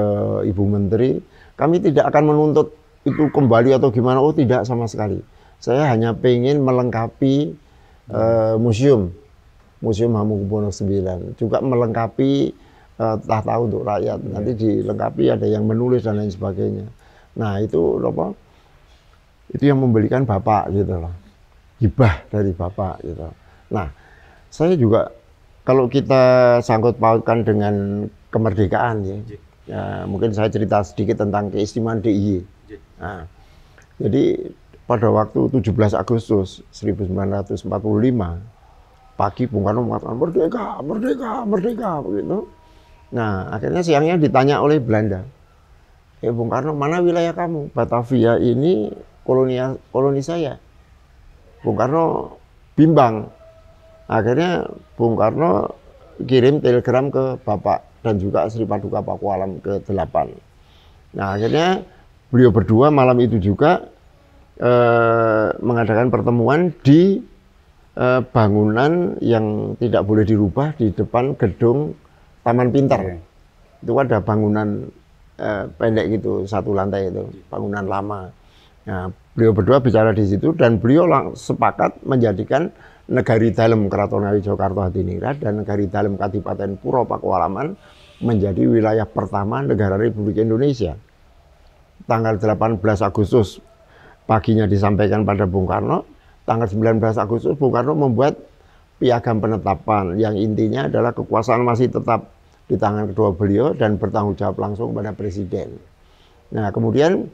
Ibu Menteri, kami tidak akan menuntut itu kembali atau gimana. Oh, tidak sama sekali. Saya hanya pengen melengkapi museum Hamengkubuwono IX, juga melengkapi tahta untuk rakyat. Nanti dilengkapi ada yang menulis dan lain sebagainya. Nah, itu apa? Itu yang membelikan bapak gitu loh. Hibah dari bapak gitu. Nah, saya juga kalau kita sangkut pautkan dengan kemerdekaan ya, mungkin saya cerita sedikit tentang keistimewaan DIY. Nah, jadi pada waktu 17 Agustus 1945 pagi Bung Karno mengatakan merdeka, merdeka, merdeka begitu. Nah, akhirnya siangnya ditanya oleh Belanda, Bung Karno, mana wilayah kamu? Batavia ini koloni saya. Bung Karno bimbang. Akhirnya Bung Karno kirim telegram ke Bapak dan juga Sri Paduka Pakualam ke-8. Nah, akhirnya beliau berdua malam itu juga mengadakan pertemuan di bangunan yang tidak boleh dirubah di depan gedung Taman Pintar. Itu ada bangunan pendek gitu, satu lantai itu, bangunan lama. Nah, beliau berdua bicara di situ dan beliau sepakat menjadikan Negari Dalem Keraton Ngayogyakarta Hadiningrat dan Negari Dalem Kadipaten Puro Pakualaman menjadi wilayah pertama negara Republik Indonesia. Tanggal 18 Agustus paginya disampaikan pada Bung Karno, tanggal 19 Agustus Bung Karno membuat piagam penetapan yang intinya adalah kekuasaan masih tetap di tangan kedua beliau dan bertanggung jawab langsung pada presiden. Nah, kemudian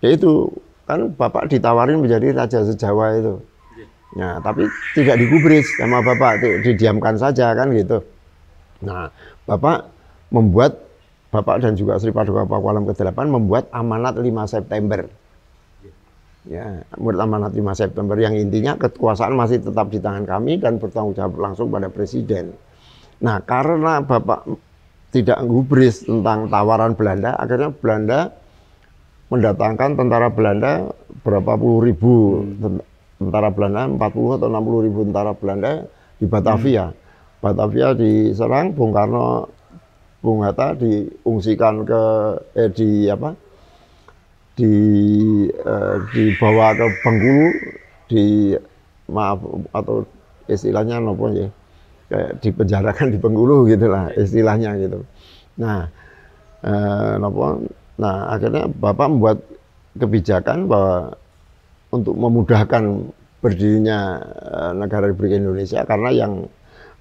yaitu kan Bapak ditawarin menjadi Raja Sejawa itu. Nah, tapi tidak digubris sama Bapak, didiamkan saja kan gitu. Nah, Bapak dan juga Sri Paduka Pakualam ke-8 membuat amanat 5 September. Ya, membuat amanat 5 September yang intinya kekuasaan masih tetap di tangan kami dan bertanggung jawab langsung pada presiden. Nah, karena Bapak tidak gubris tentang tawaran Belanda, akhirnya Belanda mendatangkan tentara Belanda berapa puluh ribu tentara Belanda, 40 atau 60 ribu tentara Belanda di Batavia. Batavia diserang, Bung Karno, Bung Hatta diungsikan ke dibawa ke Bengkulu, maaf atau istilahnya nopo ya, kayak dipenjarakan di Bengkulu gitulah istilahnya gitu. Nah, nah akhirnya Bapak membuat kebijakan bahwa untuk memudahkan berdirinya negara Republik Indonesia, karena yang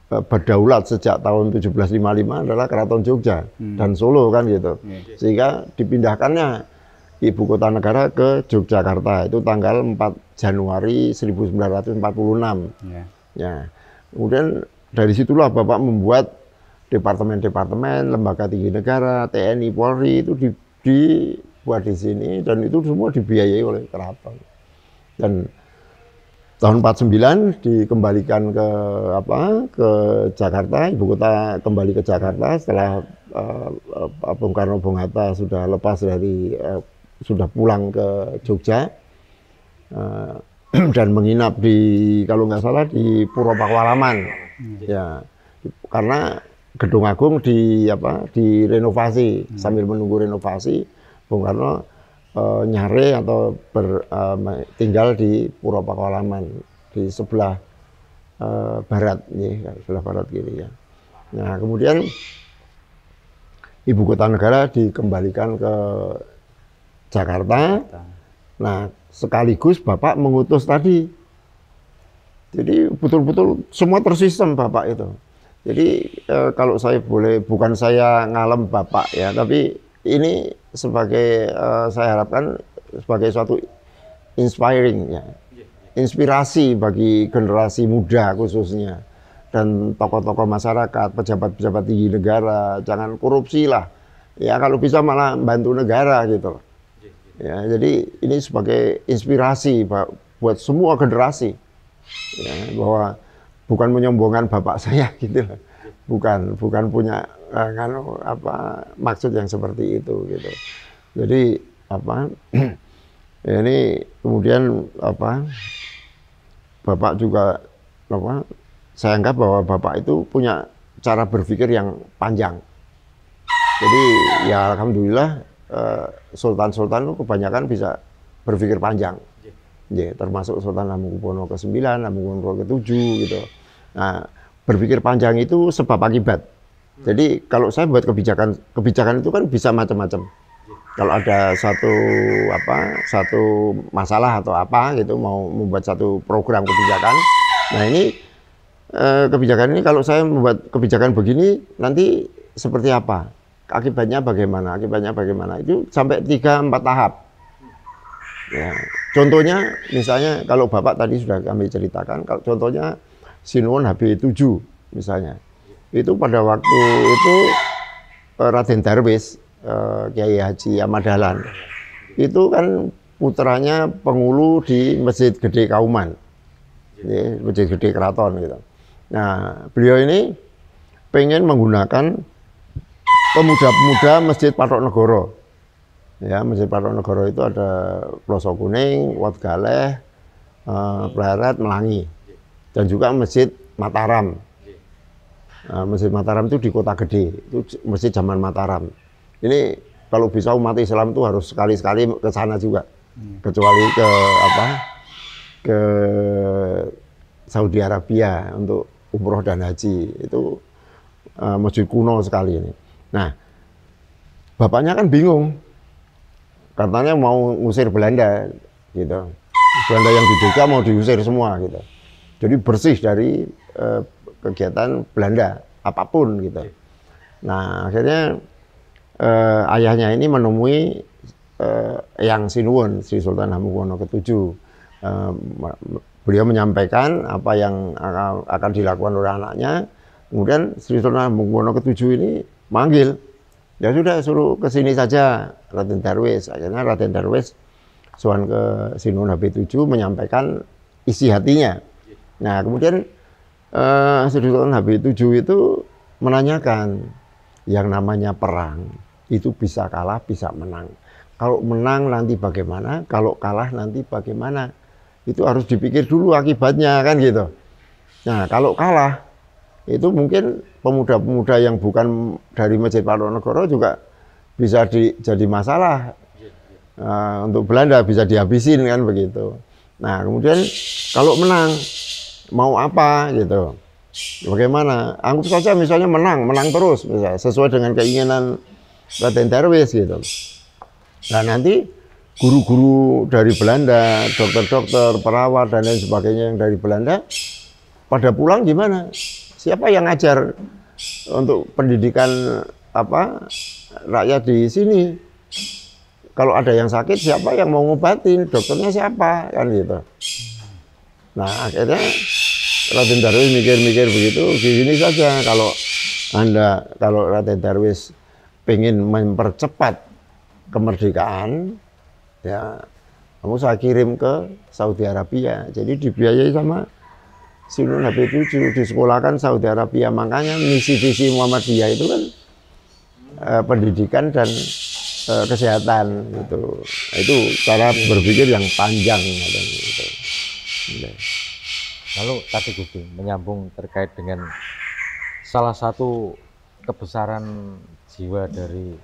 berdaulat sejak tahun 1755 adalah Keraton Jogja dan Solo kan gitu. Sehingga dipindahkannya ibu kota negara ke Yogyakarta itu tanggal 4 Januari 1946. Ya. Kemudian dari situlah Bapak membuat departemen-departemen, lembaga tinggi negara, TNI, Polri itu dibuat di sini, dan itu semua dibiayai oleh keraton. Dan tahun 49 dikembalikan ke Jakarta, ibu kota kembali ke Jakarta setelah Bung Karno, Bung Hatta sudah lepas dari sudah pulang ke Jogja dan menginap di, kalau nggak salah, di Puro Pakualaman. Ya, karena Gedung Agung direnovasi. Sambil menunggu renovasi, Bung Karno nyare atau tinggal di Puro Pakualaman di sebelah barat, sebelah barat kiri ya. Nah, kemudian ibu kota negara dikembalikan ke Jakarta. Nah, sekaligus Bapak mengutus tadi. Jadi betul-betul semua tersistem Bapak itu. Jadi kalau saya boleh, bukan saya ngalem Bapak ya, tapi ini sebagai saya harapkan sebagai suatu inspiring ya, inspirasi bagi generasi muda khususnya, dan tokoh-tokoh masyarakat, pejabat-pejabat tinggi negara, jangan korupsi lah ya, kalau bisa malah bantu negara gitu ya. Jadi ini sebagai inspirasi buat semua generasi ya, bahwa bukan menyombongkan Bapak saya gitu loh. Bukan punya maksud yang seperti itu gitu. Jadi ini kemudian Bapak juga saya anggap bahwa Bapak itu punya cara berpikir yang panjang. Jadi ya alhamdulillah sultan-sultan itu kebanyakan bisa berpikir panjang. Ya, termasuk Sultan Hamengkubuwono ke-9, Hamengkubuwono ke-7 gitu. Nah, berpikir panjang itu sebab akibat. Jadi kalau saya buat kebijakan itu kan bisa macam-macam. Kalau ada satu masalah atau apa gitu, mau membuat satu program kebijakan. Nah, ini kebijakan ini kalau saya membuat kebijakan begini nanti seperti apa? Akibatnya bagaimana? Itu sampai 3-4 tahap. Ya, contohnya misalnya kalau Bapak tadi sudah kami ceritakan, kalau contohnya Sinuwun HB7 misalnya, itu pada waktu itu Raden Darwis, Kiai Haji Ahmad Dahlan, itu kan putranya pengulu di Masjid Gede Kauman, ya, Masjid Gede Keraton gitu. Nah, beliau ini pengen menggunakan pemuda-pemuda Masjid Patok Negoro. Ya, Masjid Patok Negoro itu ada Ploso Kuning, Wat Galeh, Pleret, Melangi, dan juga Masjid Mataram. Masjid Mataram itu di Kota Gede, itu masjid zaman Mataram. Ini kalau bisa umat Islam itu harus sekali-sekali ke sana juga, kecuali ke Saudi Arabia untuk umroh dan haji. Itu masjid kuno sekali ini. Nah, bapaknya kan bingung. Katanya mau ngusir Belanda gitu. Belanda yang di Jogja mau diusir semua gitu. Jadi bersih dari kegiatan Belanda apapun gitu. Nah, akhirnya ayahnya ini menemui Eyang Sinuwun, Sri Sultan Hamengkubuwono ke-7. Beliau menyampaikan apa yang akan dilakukan oleh anaknya. Kemudian Sri Sultan Hamengkubuwono ke-7 ini manggil. Ya sudah, suruh ke sini saja Raden Darwis. Akhirnya Raden Darwis sowan ke Sinuwun HB7 menyampaikan isi hatinya. Nah, kemudian Sri Sultan HB7 itu menanyakan, yang namanya perang itu bisa kalah, bisa menang. Kalau menang nanti bagaimana, kalau kalah nanti bagaimana. Itu harus dipikir dulu akibatnya kan gitu. Nah, kalau kalah itu mungkin pemuda-pemuda yang bukan dari Masjid Patok Negoro juga bisa jadi masalah. untuk Belanda bisa dihabisin kan begitu. Nah kemudian kalau menang mau apa gitu, bagaimana? Anggap saja misalnya menang terus, misalnya, sesuai dengan keinginan Raden Darwis gitu. Nah nanti guru-guru dari Belanda, dokter-dokter, perawat dan lain sebagainya yang dari Belanda pada pulang gimana? Siapa yang ngajar untuk pendidikan rakyat di sini? Kalau ada yang sakit siapa yang mau ngobatin? Dokternya siapa? Kan gitu. Nah akhirnya Raden Darwis mikir-mikir begitu, gini saja kalau Raden Darwis pengen mempercepat kemerdekaan, ya kamu saya kirim ke Saudi Arabia. Jadi dibiayai sama Sinun HP7, disekolahkan Saudi Arabia. Makanya misi visi Muhammadiyah itu kan pendidikan dan kesehatan gitu. Itu cara berpikir yang panjang gitu. Lalu tadi Gusti menyambung terkait dengan salah satu kebesaran jiwa dari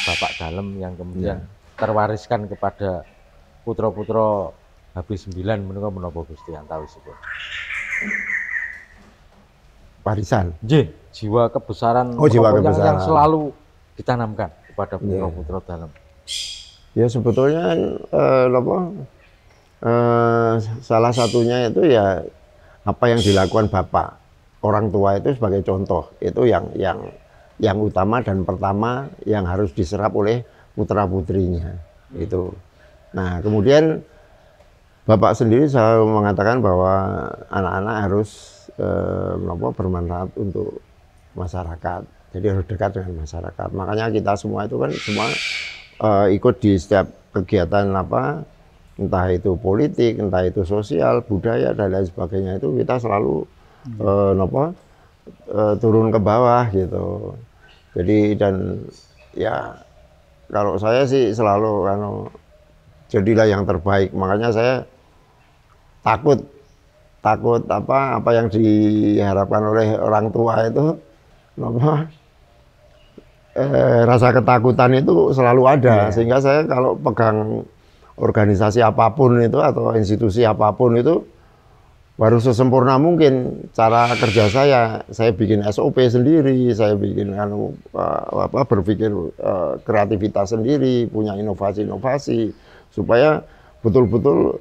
Bapak Dalem yang kemudian terwariskan kepada putra-putra Habis 9 menapa Gusti antawusipun. Warisan. Jiwa kebesaran, jiwa kebesaran yang selalu ditanamkan kepada putra-putra Dalem. Ya sebetulnya salah satunya itu ya apa yang dilakukan bapak orang tua itu sebagai contoh, itu yang utama dan pertama yang harus diserap oleh putra putrinya itu. Nah kemudian bapak sendiri selalu mengatakan bahwa anak-anak harus bermanfaat untuk masyarakat, jadi harus dekat dengan masyarakat. Makanya kita semua itu kan semua ikut di setiap kegiatan entah itu politik, entah itu sosial, budaya dan lain sebagainya, itu kita selalu turun ke bawah gitu. Jadi dan ya kalau saya sih selalu jadilah yang terbaik. Makanya saya takut apa yang diharapkan oleh orang tua itu rasa ketakutan itu selalu ada, sehingga saya kalau pegang organisasi apapun itu atau institusi apapun itu baru sesempurna mungkin cara kerja saya bikin SOP sendiri, saya bikin berpikir kreativitas sendiri, punya inovasi-inovasi supaya betul-betul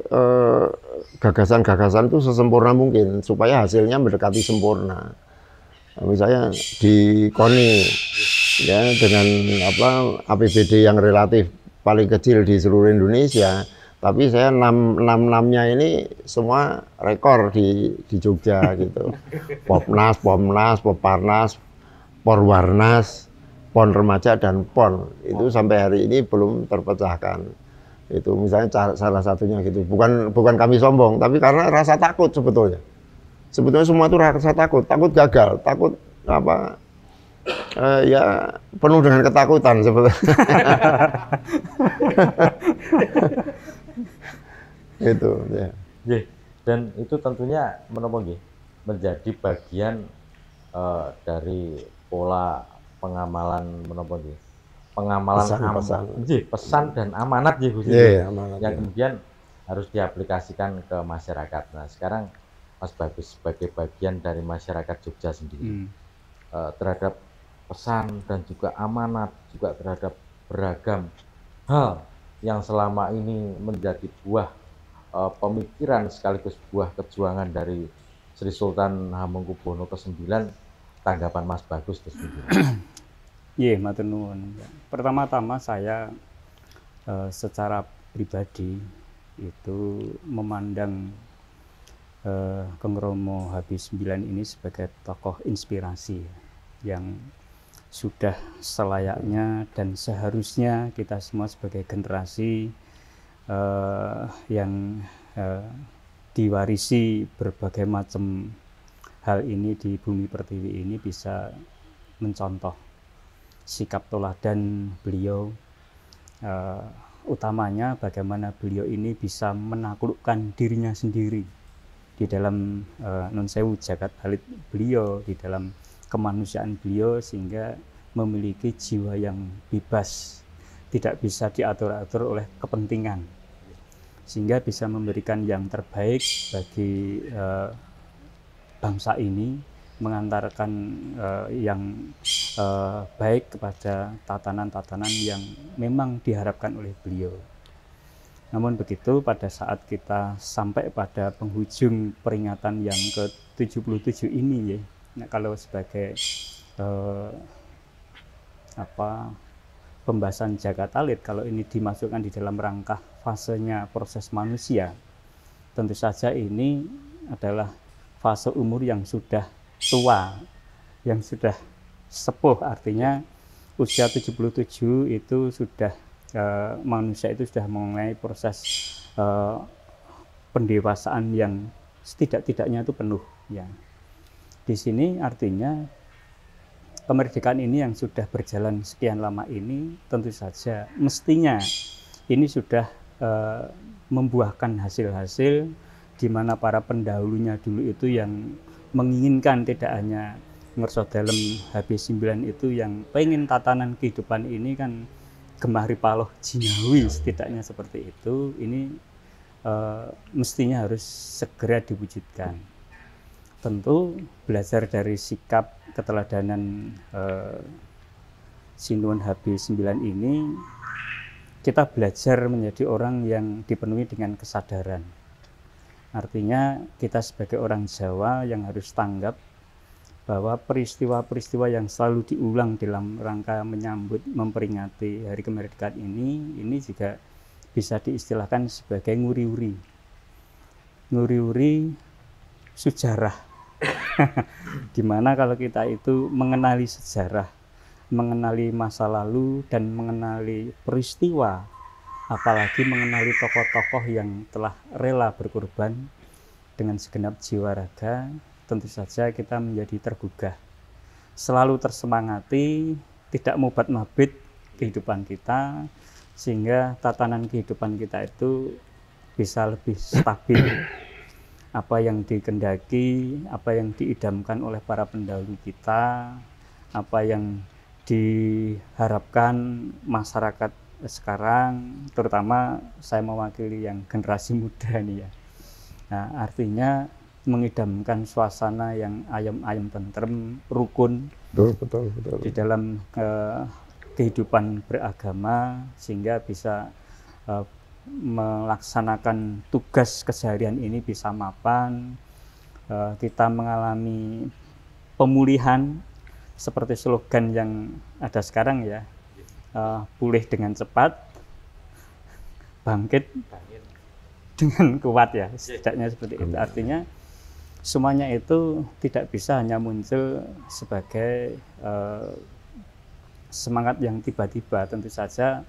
gagasan-gagasan itu sesempurna mungkin supaya hasilnya mendekati sempurna. Misalnya di KONI ya dengan APBD yang relatif paling kecil di seluruh Indonesia, tapi saya 6-nya ini semua rekor di Jogja gitu. Popnas, Poparnas, Porwarnas, Pon Remaja dan Pon itu sampai hari ini belum terpecahkan. Itu misalnya salah satunya gitu. Bukan kami sombong, tapi karena rasa takut sebetulnya. Sebetulnya semua itu rasa takut gagal, takut ya penuh dengan ketakutan sebetulnya. Itu ya. Dan itu tentunya menjadi bagian dari pola pengamalan pengamalan pesan dan amanat yang kemudian harus diaplikasikan ke masyarakat. Nah sekarang Mas Bagus sebagai bagian dari masyarakat Jogja sendiri terhadap pesan dan juga amanat, juga terhadap beragam hal yang selama ini menjadi buah pemikiran sekaligus buah kejuangan dari Sri Sultan Hamengkubuwono ke-9, tanggapan Mas Bagus itu sendiri. Iya, matur nuwun. Pertama-tama saya secara pribadi itu memandang Keng Romo Habis 9 ini sebagai tokoh inspirasi yang sudah selayaknya dan seharusnya kita semua sebagai generasi yang diwarisi berbagai macam hal ini di bumi pertiwi ini bisa mencontoh sikap teladan beliau, utamanya bagaimana beliau ini bisa menaklukkan dirinya sendiri di dalam nun sewu jagat halit beliau, di dalam kemanusiaan beliau, sehingga memiliki jiwa yang bebas tidak bisa diatur-atur oleh kepentingan, sehingga bisa memberikan yang terbaik bagi bangsa ini, mengantarkan yang baik kepada tatanan-tatanan yang memang diharapkan oleh beliau. Namun begitu, pada saat kita sampai pada penghujung peringatan yang ke-77 ini, ya, nah, kalau sebagai pembahasan Jagat Alit, kalau ini dimasukkan di dalam rangka fasenya proses manusia, tentu saja ini adalah fase umur yang sudah tua, yang sudah sepuh, artinya usia 77 itu sudah manusia itu sudah mengalami proses pendewasaan yang setidak-tidaknya itu penuh, ya. Di sini artinya kemerdekaan ini yang sudah berjalan sekian lama ini tentu saja mestinya ini sudah membuahkan hasil-hasil di mana para pendahulunya dulu itu yang menginginkan tidak hanya ngerso dalam HB9 itu yang pengen tatanan kehidupan ini kan gemah ripaloh jinawi, setidaknya seperti itu. Ini mestinya harus segera diwujudkan. Tentu belajar dari sikap keteladanan Sinuhun HB9 ini, kita belajar menjadi orang yang dipenuhi dengan kesadaran. Artinya kita sebagai orang Jawa yang harus tanggap bahwa peristiwa-peristiwa yang selalu diulang dalam rangka menyambut memperingati Hari Kemerdekaan ini juga bisa diistilahkan sebagai nguri-uri sejarah. Dimana kalau kita itu mengenali sejarah, mengenali masa lalu dan mengenali peristiwa, apalagi mengenali tokoh-tokoh yang telah rela berkorban dengan segenap jiwa raga, tentu saja kita menjadi tergugah, selalu tersemangati, tidak mubat-mabit kehidupan kita, sehingga tatanan kehidupan kita itu bisa lebih stabil. Apa yang dikehendaki, apa yang diidamkan oleh para pendahulu kita, apa yang diharapkan masyarakat sekarang, terutama saya mewakili yang generasi muda nih, ya. Nah, artinya mengidamkan suasana yang ayem-ayem, tentrem, rukun, betul. di dalam kehidupan beragama, sehingga bisa melaksanakan tugas keseharian ini bisa mapan. Kita mengalami pemulihan seperti slogan yang ada sekarang, ya, pulih dengan cepat, bangkit dengan kuat, ya, setidaknya seperti itu. Artinya semuanya itu tidak bisa hanya muncul sebagai semangat yang tiba-tiba. Tentu saja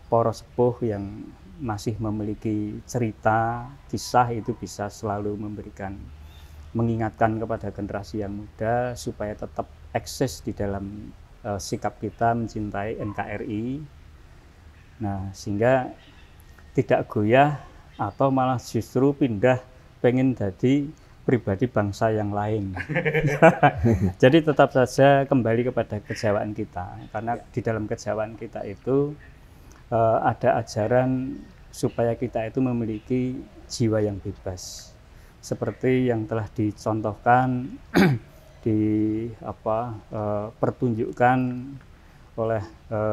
para sepuh yang masih memiliki cerita, kisah itu bisa selalu mengingatkan kepada generasi yang muda supaya tetap eksis di dalam sikap kita mencintai NKRI. Nah, sehingga tidak goyah atau malah justru pindah pengen jadi pribadi bangsa yang lain. Jadi tetap saja kembali kepada kejawaan kita, karena di dalam kejawaan kita itu ada ajaran supaya kita itu memiliki jiwa yang bebas, seperti yang telah dicontohkan pertunjukkan oleh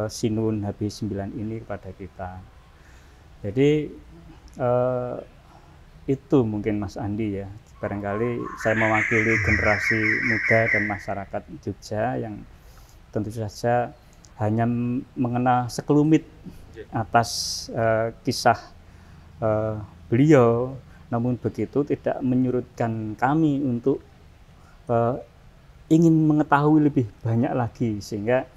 Sinuhun HB9 ini kepada kita. Jadi itu mungkin Mas Andi, ya, barangkali saya mewakili generasi muda dan masyarakat Jogja yang tentu saja hanya mengenal sekelumit atas kisah beliau, namun begitu tidak menyurutkan kami untuk ingin mengetahui lebih banyak lagi, sehingga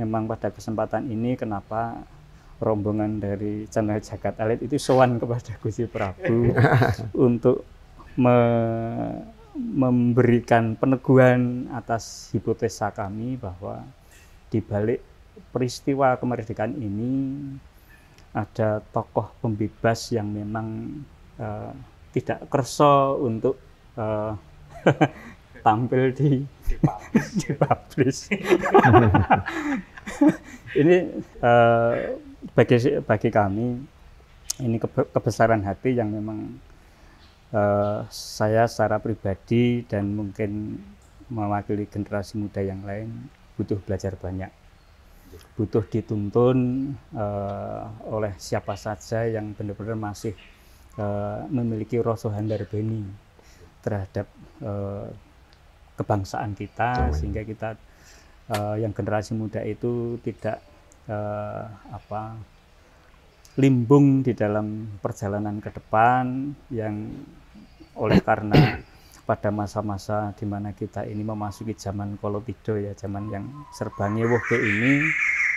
memang pada kesempatan ini kenapa rombongan dari channel Jagat Alit itu sowan kepada Gusti Prabu untuk memberikan peneguhan atas hipotesa kami bahwa di balik peristiwa kemerdekaan ini ada tokoh pembebas yang memang tidak kerso untuk tampil dipublish. Ini bagi kami ini kebesaran hati yang memang saya secara pribadi dan mungkin mewakili generasi muda yang lain butuh belajar banyak, butuh dituntun oleh siapa saja yang benar-benar masih memiliki rasa handarbeni terhadap kebangsaan kita, sehingga kita yang generasi muda itu tidak limbung di dalam perjalanan ke depan, yang oleh karena pada masa-masa di mana kita ini memasuki zaman kolotido ya, zaman yang serba ngewuh ke ini,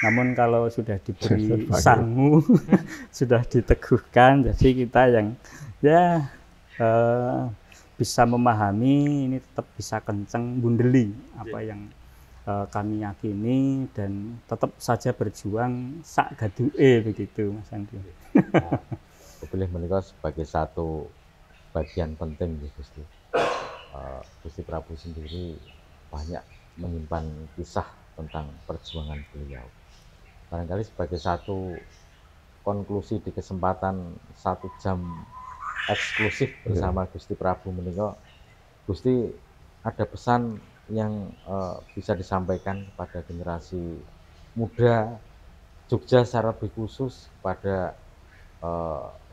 namun kalau sudah diberi sangu sudah diteguhkan, jadi kita yang ya bisa memahami ini, tetap bisa kenceng bundeli apa yang kami yakini, dan tetap saja berjuang sak gaduke begitu Mas Andi. Pilih menikah sebagai satu bagian penting ya Gusti. Gusti Prabu sendiri banyak menyimpan kisah tentang perjuangan beliau. Barangkali sebagai satu konklusi di kesempatan 1 jam eksklusif bersama Gusti Prabu menika, Gusti ada pesan yang bisa disampaikan kepada generasi muda Jogja secara lebih khusus, kepada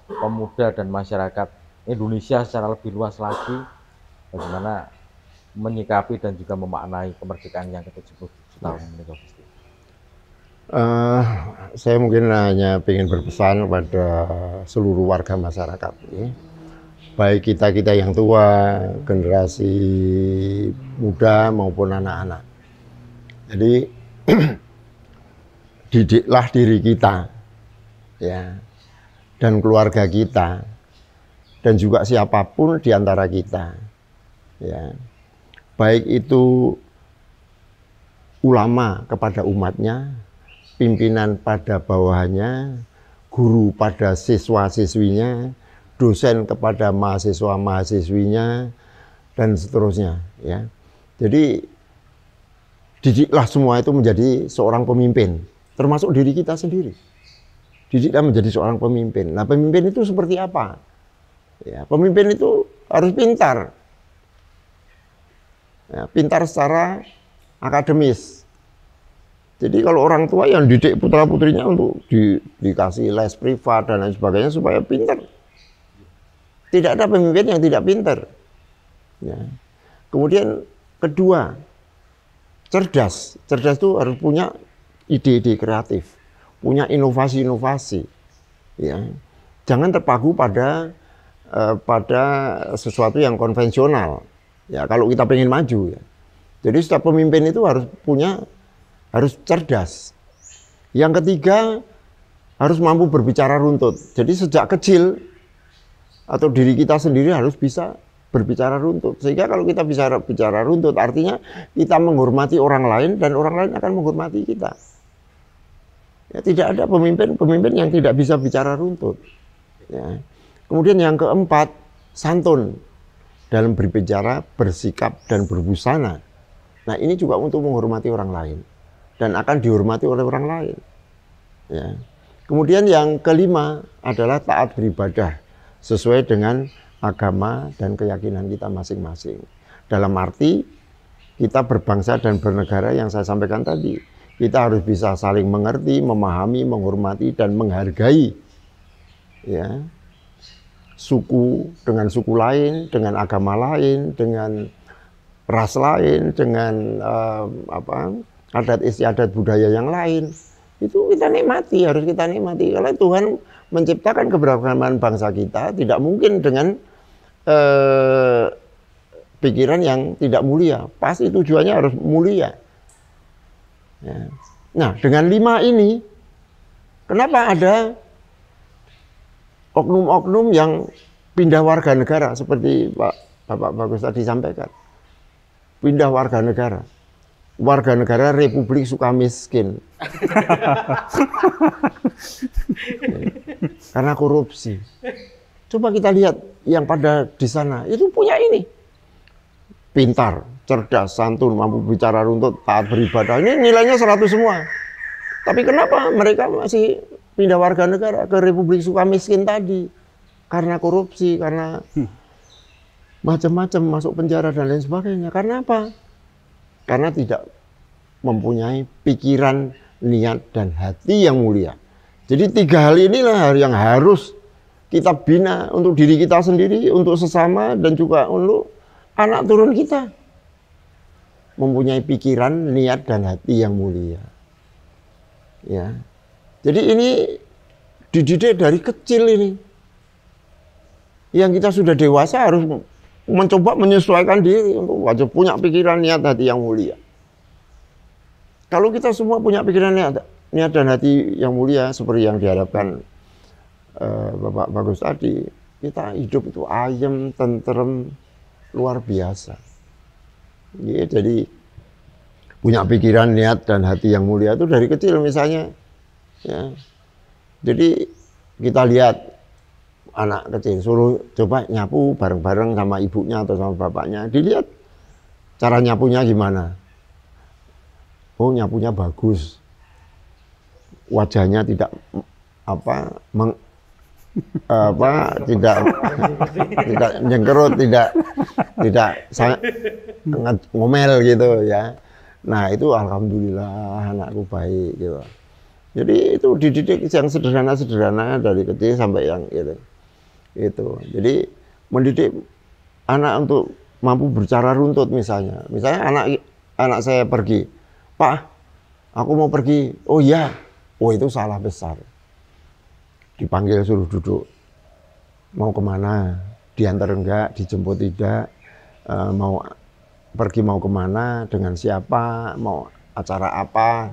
pemuda dan masyarakat Indonesia secara lebih luas lagi, bagaimana menyikapi dan juga memaknai kemerdekaan yang ke-77 tahun ini, Gusti? Saya mungkin hanya ingin berpesan kepada seluruh warga masyarakat, ya. Baik kita yang tua, generasi muda maupun anak-anak. Jadi didiklah diri kita, ya, dan keluarga kita, dan juga siapapun di antara kita, ya, baik itu ulama kepada umatnya, pimpinan pada bawahannya, guru pada siswa-siswinya, dosen kepada mahasiswa-mahasiswinya, dan seterusnya, ya. Jadi didiklah semua itu menjadi seorang pemimpin, termasuk diri kita sendiri. Didiklah menjadi seorang pemimpin. Nah, pemimpin itu seperti apa? Ya, pemimpin itu harus pintar. Ya, pintar secara akademis. Jadi kalau orang tua yang didik putra-putrinya untuk dikasih les privat dan lain sebagainya supaya pintar. Tidak ada pemimpin yang tidak pintar. Ya. Kemudian kedua, cerdas. Cerdas itu harus punya ide-ide kreatif, punya inovasi-inovasi. Ya. Jangan terpaku pada sesuatu yang konvensional. Ya, kalau kita pengen maju, ya. Jadi setiap pemimpin itu harus cerdas. Yang ketiga, harus mampu berbicara runtut. Jadi sejak kecil atau diri kita sendiri harus bisa berbicara runtut. Sehingga kalau kita bisa bicara runtut, artinya kita menghormati orang lain dan orang lain akan menghormati kita. Ya, tidak ada pemimpin yang tidak bisa bicara runtut. Ya. Kemudian yang keempat, santun dalam berbicara, bersikap, dan berbusana. Nah, ini juga untuk menghormati orang lain dan akan dihormati oleh orang lain. Ya. Kemudian yang kelima adalah taat beribadah sesuai dengan agama dan keyakinan kita masing-masing. Dalam arti kita berbangsa dan bernegara yang saya sampaikan tadi, kita harus bisa saling mengerti, memahami, menghormati, dan menghargai, ya, suku dengan suku lain, dengan agama lain, dengan ras lain, dengan adat istiadat budaya yang lain. Itu kita nikmati, harus kita nikmati. Kalau Tuhan menciptakan keberagaman bangsa kita, tidak mungkin dengan pikiran yang tidak mulia. Pasti tujuannya harus mulia. Ya. Nah, dengan 5 ini, kenapa ada oknum-oknum yang pindah warga negara seperti Bapak Bagus tadi sampaikan? Pindah warga negara. Warga negara Republik Sukamiskin. Karena korupsi. Coba kita lihat yang pada di sana, itu punya ini. Pintar, cerdas, santun, mampu bicara runtut, taat beribadah. Ini nilainya 100 semua. Tapi kenapa mereka masih pindah warga negara ke Republik Sukamiskin tadi? Karena korupsi, karena macam-macam, masuk penjara dan lain sebagainya. Karena apa? Karena tidak mempunyai pikiran, niat, dan hati yang mulia. Jadi 3 hal inilah yang harus kita bina untuk diri kita sendiri, untuk sesama, dan juga untuk anak turun kita. Mempunyai pikiran, niat, dan hati yang mulia. Ya. Jadi ini dididik dari kecil ini. Yang kita sudah dewasa harus mencoba menyesuaikan diri untuk wajib punya pikiran, niat, hati yang mulia. Kalau kita semua punya pikiran, niat dan hati yang mulia seperti yang diharapkan Bapak Bagus tadi, kita hidup itu ayem, tentrem, luar biasa. Ya, jadi punya pikiran, niat, dan hati yang mulia itu dari kecil misalnya. Ya. Jadi kita lihat anak kecil, suruh coba nyapu bareng-bareng sama ibunya atau sama bapaknya, dilihat cara nyapunya gimana. Oh, nyapunya bagus, wajahnya tidak tidak jengkerut, tidak ngomel gitu ya. Nah itu alhamdulillah anakku baik gitu. Jadi itu dididik yang sederhana-sederhana dari kecil sampai yang itu. Jadi mendidik anak untuk mampu berbicara runtut misalnya. Misalnya anak saya pergi, Pak, aku mau pergi. Oh iya, oh itu salah besar. Dipanggil suruh duduk. Mau kemana? Diantar enggak? Dijemput tidak? Mau pergi mau kemana? Dengan siapa? Mau acara apa?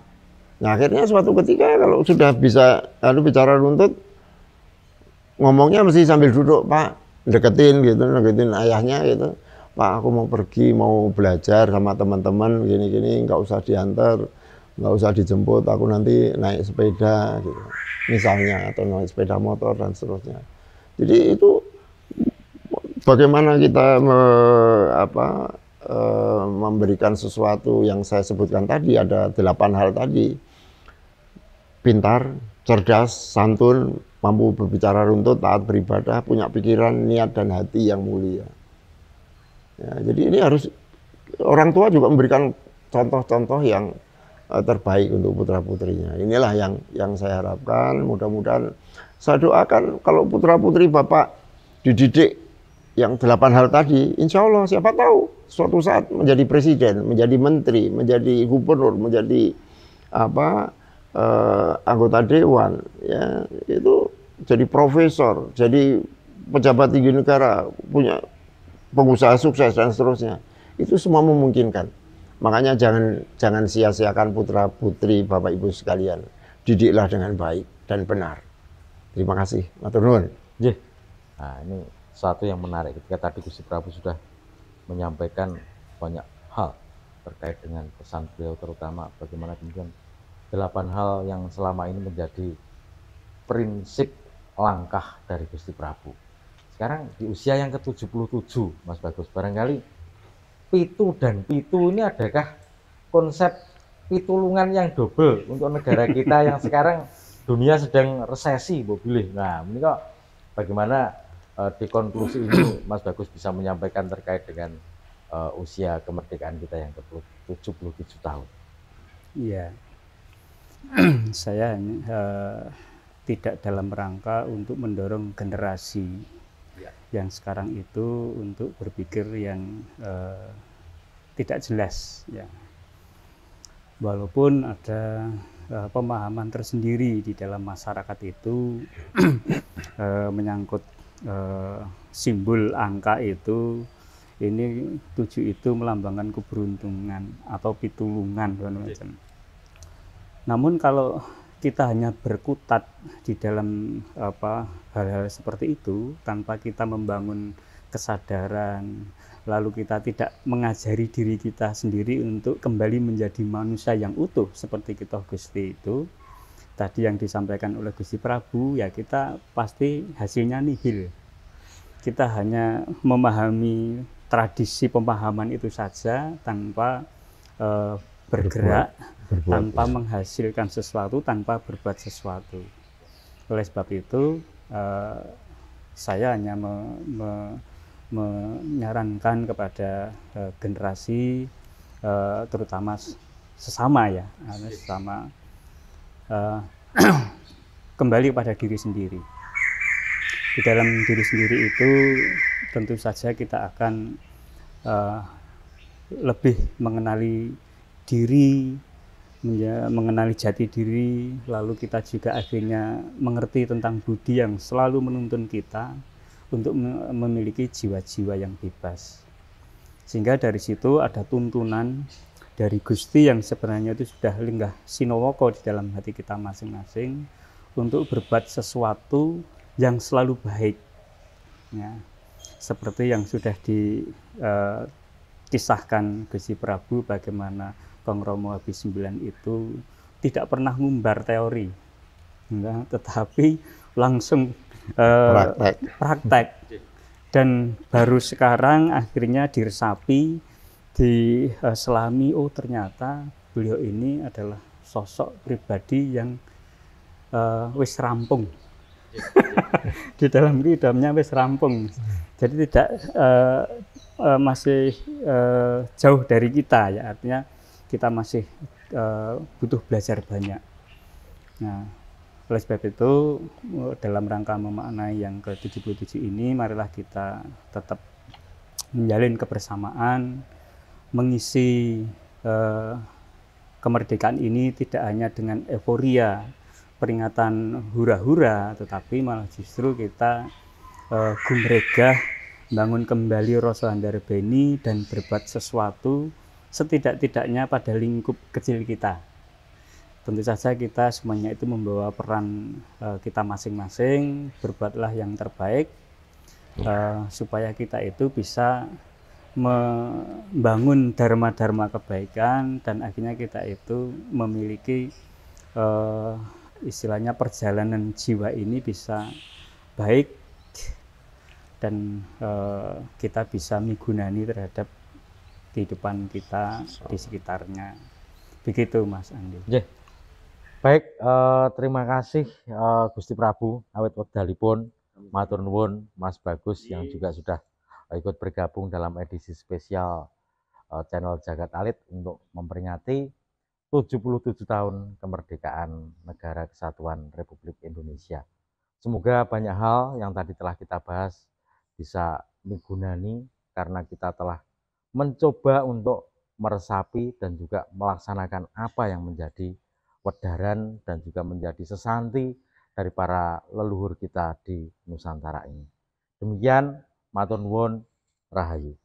Nah akhirnya suatu ketika kalau sudah bisa bicara runtut, ngomongnya mesti sambil duduk, Pak. Deketin ayahnya gitu. Pak, aku mau pergi, mau belajar sama teman-teman, gini-gini, nggak usah diantar, nggak usah dijemput, aku nanti naik sepeda, gitu. Misalnya, atau naik sepeda motor, dan seterusnya. Jadi itu bagaimana kita memberikan sesuatu yang saya sebutkan tadi, ada 8 hal tadi. Pintar, cerdas, santun, mampu berbicara runtut, taat beribadah, punya pikiran, niat, dan hati yang mulia. Ya, jadi ini harus orang tua juga memberikan contoh-contoh yang terbaik untuk putra-putrinya. Inilah yang saya harapkan. Mudah-mudahan saya doakan kalau putra-putri Bapak dididik yang 8 hal tadi, insya Allah siapa tahu suatu saat menjadi presiden, menjadi menteri, menjadi gubernur, menjadi anggota dewan, ya itu jadi profesor, jadi pejabat tinggi negara, punya pengusaha sukses dan seterusnya. Itu semua memungkinkan. Makanya jangan sia-siakan putra-putri Bapak Ibu sekalian. Didiklah dengan baik dan benar. Terima kasih. Matur nuwun. Nah, ini satu yang menarik ketika tadi Gusti Prabu sudah menyampaikan banyak hal terkait dengan pesan beliau, terutama bagaimana kemudian 8 hal yang selama ini menjadi prinsip langkah dari Gusti Prabu. Sekarang di usia yang ke-77, Mas Bagus, barangkali pitu dan pitu ini adakah konsep pitulungan yang double untuk negara kita yang sekarang dunia sedang resesi, Bu Bilih. Nah, ini kok bagaimana di konklusi ini Mas Bagus bisa menyampaikan terkait dengan usia kemerdekaan kita yang ke-77 tahun? Iya, saya tidak dalam rangka untuk mendorong generasi yang sekarang itu untuk berpikir yang tidak jelas, ya. Walaupun ada pemahaman tersendiri di dalam masyarakat itu menyangkut simbol angka itu, ini 7 itu melambangkan keberuntungan atau pitulungan. Namun kalau kita hanya berkutat di dalam hal-hal seperti itu tanpa kita membangun kesadaran, lalu kita tidak mengajari diri kita sendiri untuk kembali menjadi manusia yang utuh seperti kita Gusti itu tadi yang disampaikan oleh Gusti Prabu, ya kita pasti hasilnya nihil. Kita hanya memahami tradisi pemahaman itu saja tanpa bergerak berbuat, tanpa ya. menghasilkan sesuatu, tanpa berbuat sesuatu. Oleh sebab itu saya hanya menyarankan kepada generasi terutama sesama ya, sesama kembali pada diri sendiri. Di dalam diri sendiri itu tentu saja kita akan lebih mengenali diri, mengenali jati diri, lalu kita juga akhirnya mengerti tentang budi yang selalu menuntun kita untuk memiliki jiwa-jiwa yang bebas. Sehingga dari situ ada tuntunan dari Gusti yang sebenarnya itu sudah linggah sinowoko di dalam hati kita masing-masing untuk berbuat sesuatu yang selalu baik. Ya, seperti yang sudah dikisahkan Gusti Prabu bagaimana Kong Romo habis 9 itu tidak pernah ngumbar teori, enggak, tetapi langsung praktek. Dan baru sekarang akhirnya diresapi, diselami, oh ternyata beliau ini adalah sosok pribadi yang wis rampung. Di dalam hidupnya wis rampung. Jadi tidak masih jauh dari kita ya, artinya kita masih butuh belajar banyak. Nah, oleh sebab itu dalam rangka memaknai yang ke-77 ini, marilah kita tetap menjalin kebersamaan, mengisi kemerdekaan ini tidak hanya dengan euforia peringatan hura-hura, tetapi malah justru kita gumregah bangun kembali rasa handarbeni dan berbuat sesuatu setidak-tidaknya pada lingkup kecil kita. Tentu saja kita semuanya itu membawa peran kita masing-masing, berbuatlah yang terbaik supaya kita itu bisa membangun dharma-dharma kebaikan dan akhirnya kita itu memiliki istilahnya perjalanan jiwa ini bisa baik dan kita bisa migunani terhadap kehidupan kita di sekitarnya. Begitu Mas Andi. Yeah. Baik, terima kasih Gusti Prabu awit wekdalipun, matur nuwun Mas Bagus yang juga sudah ikut bergabung dalam edisi spesial channel Jagat Alit untuk memperingati 77 tahun kemerdekaan Negara Kesatuan Republik Indonesia. Semoga banyak hal yang tadi telah kita bahas bisa migunani karena kita telah mencoba untuk meresapi dan juga melaksanakan apa yang menjadi wedaran dan juga menjadi sesanti dari para leluhur kita di Nusantara ini. Demikian, matur nuwun, rahayu.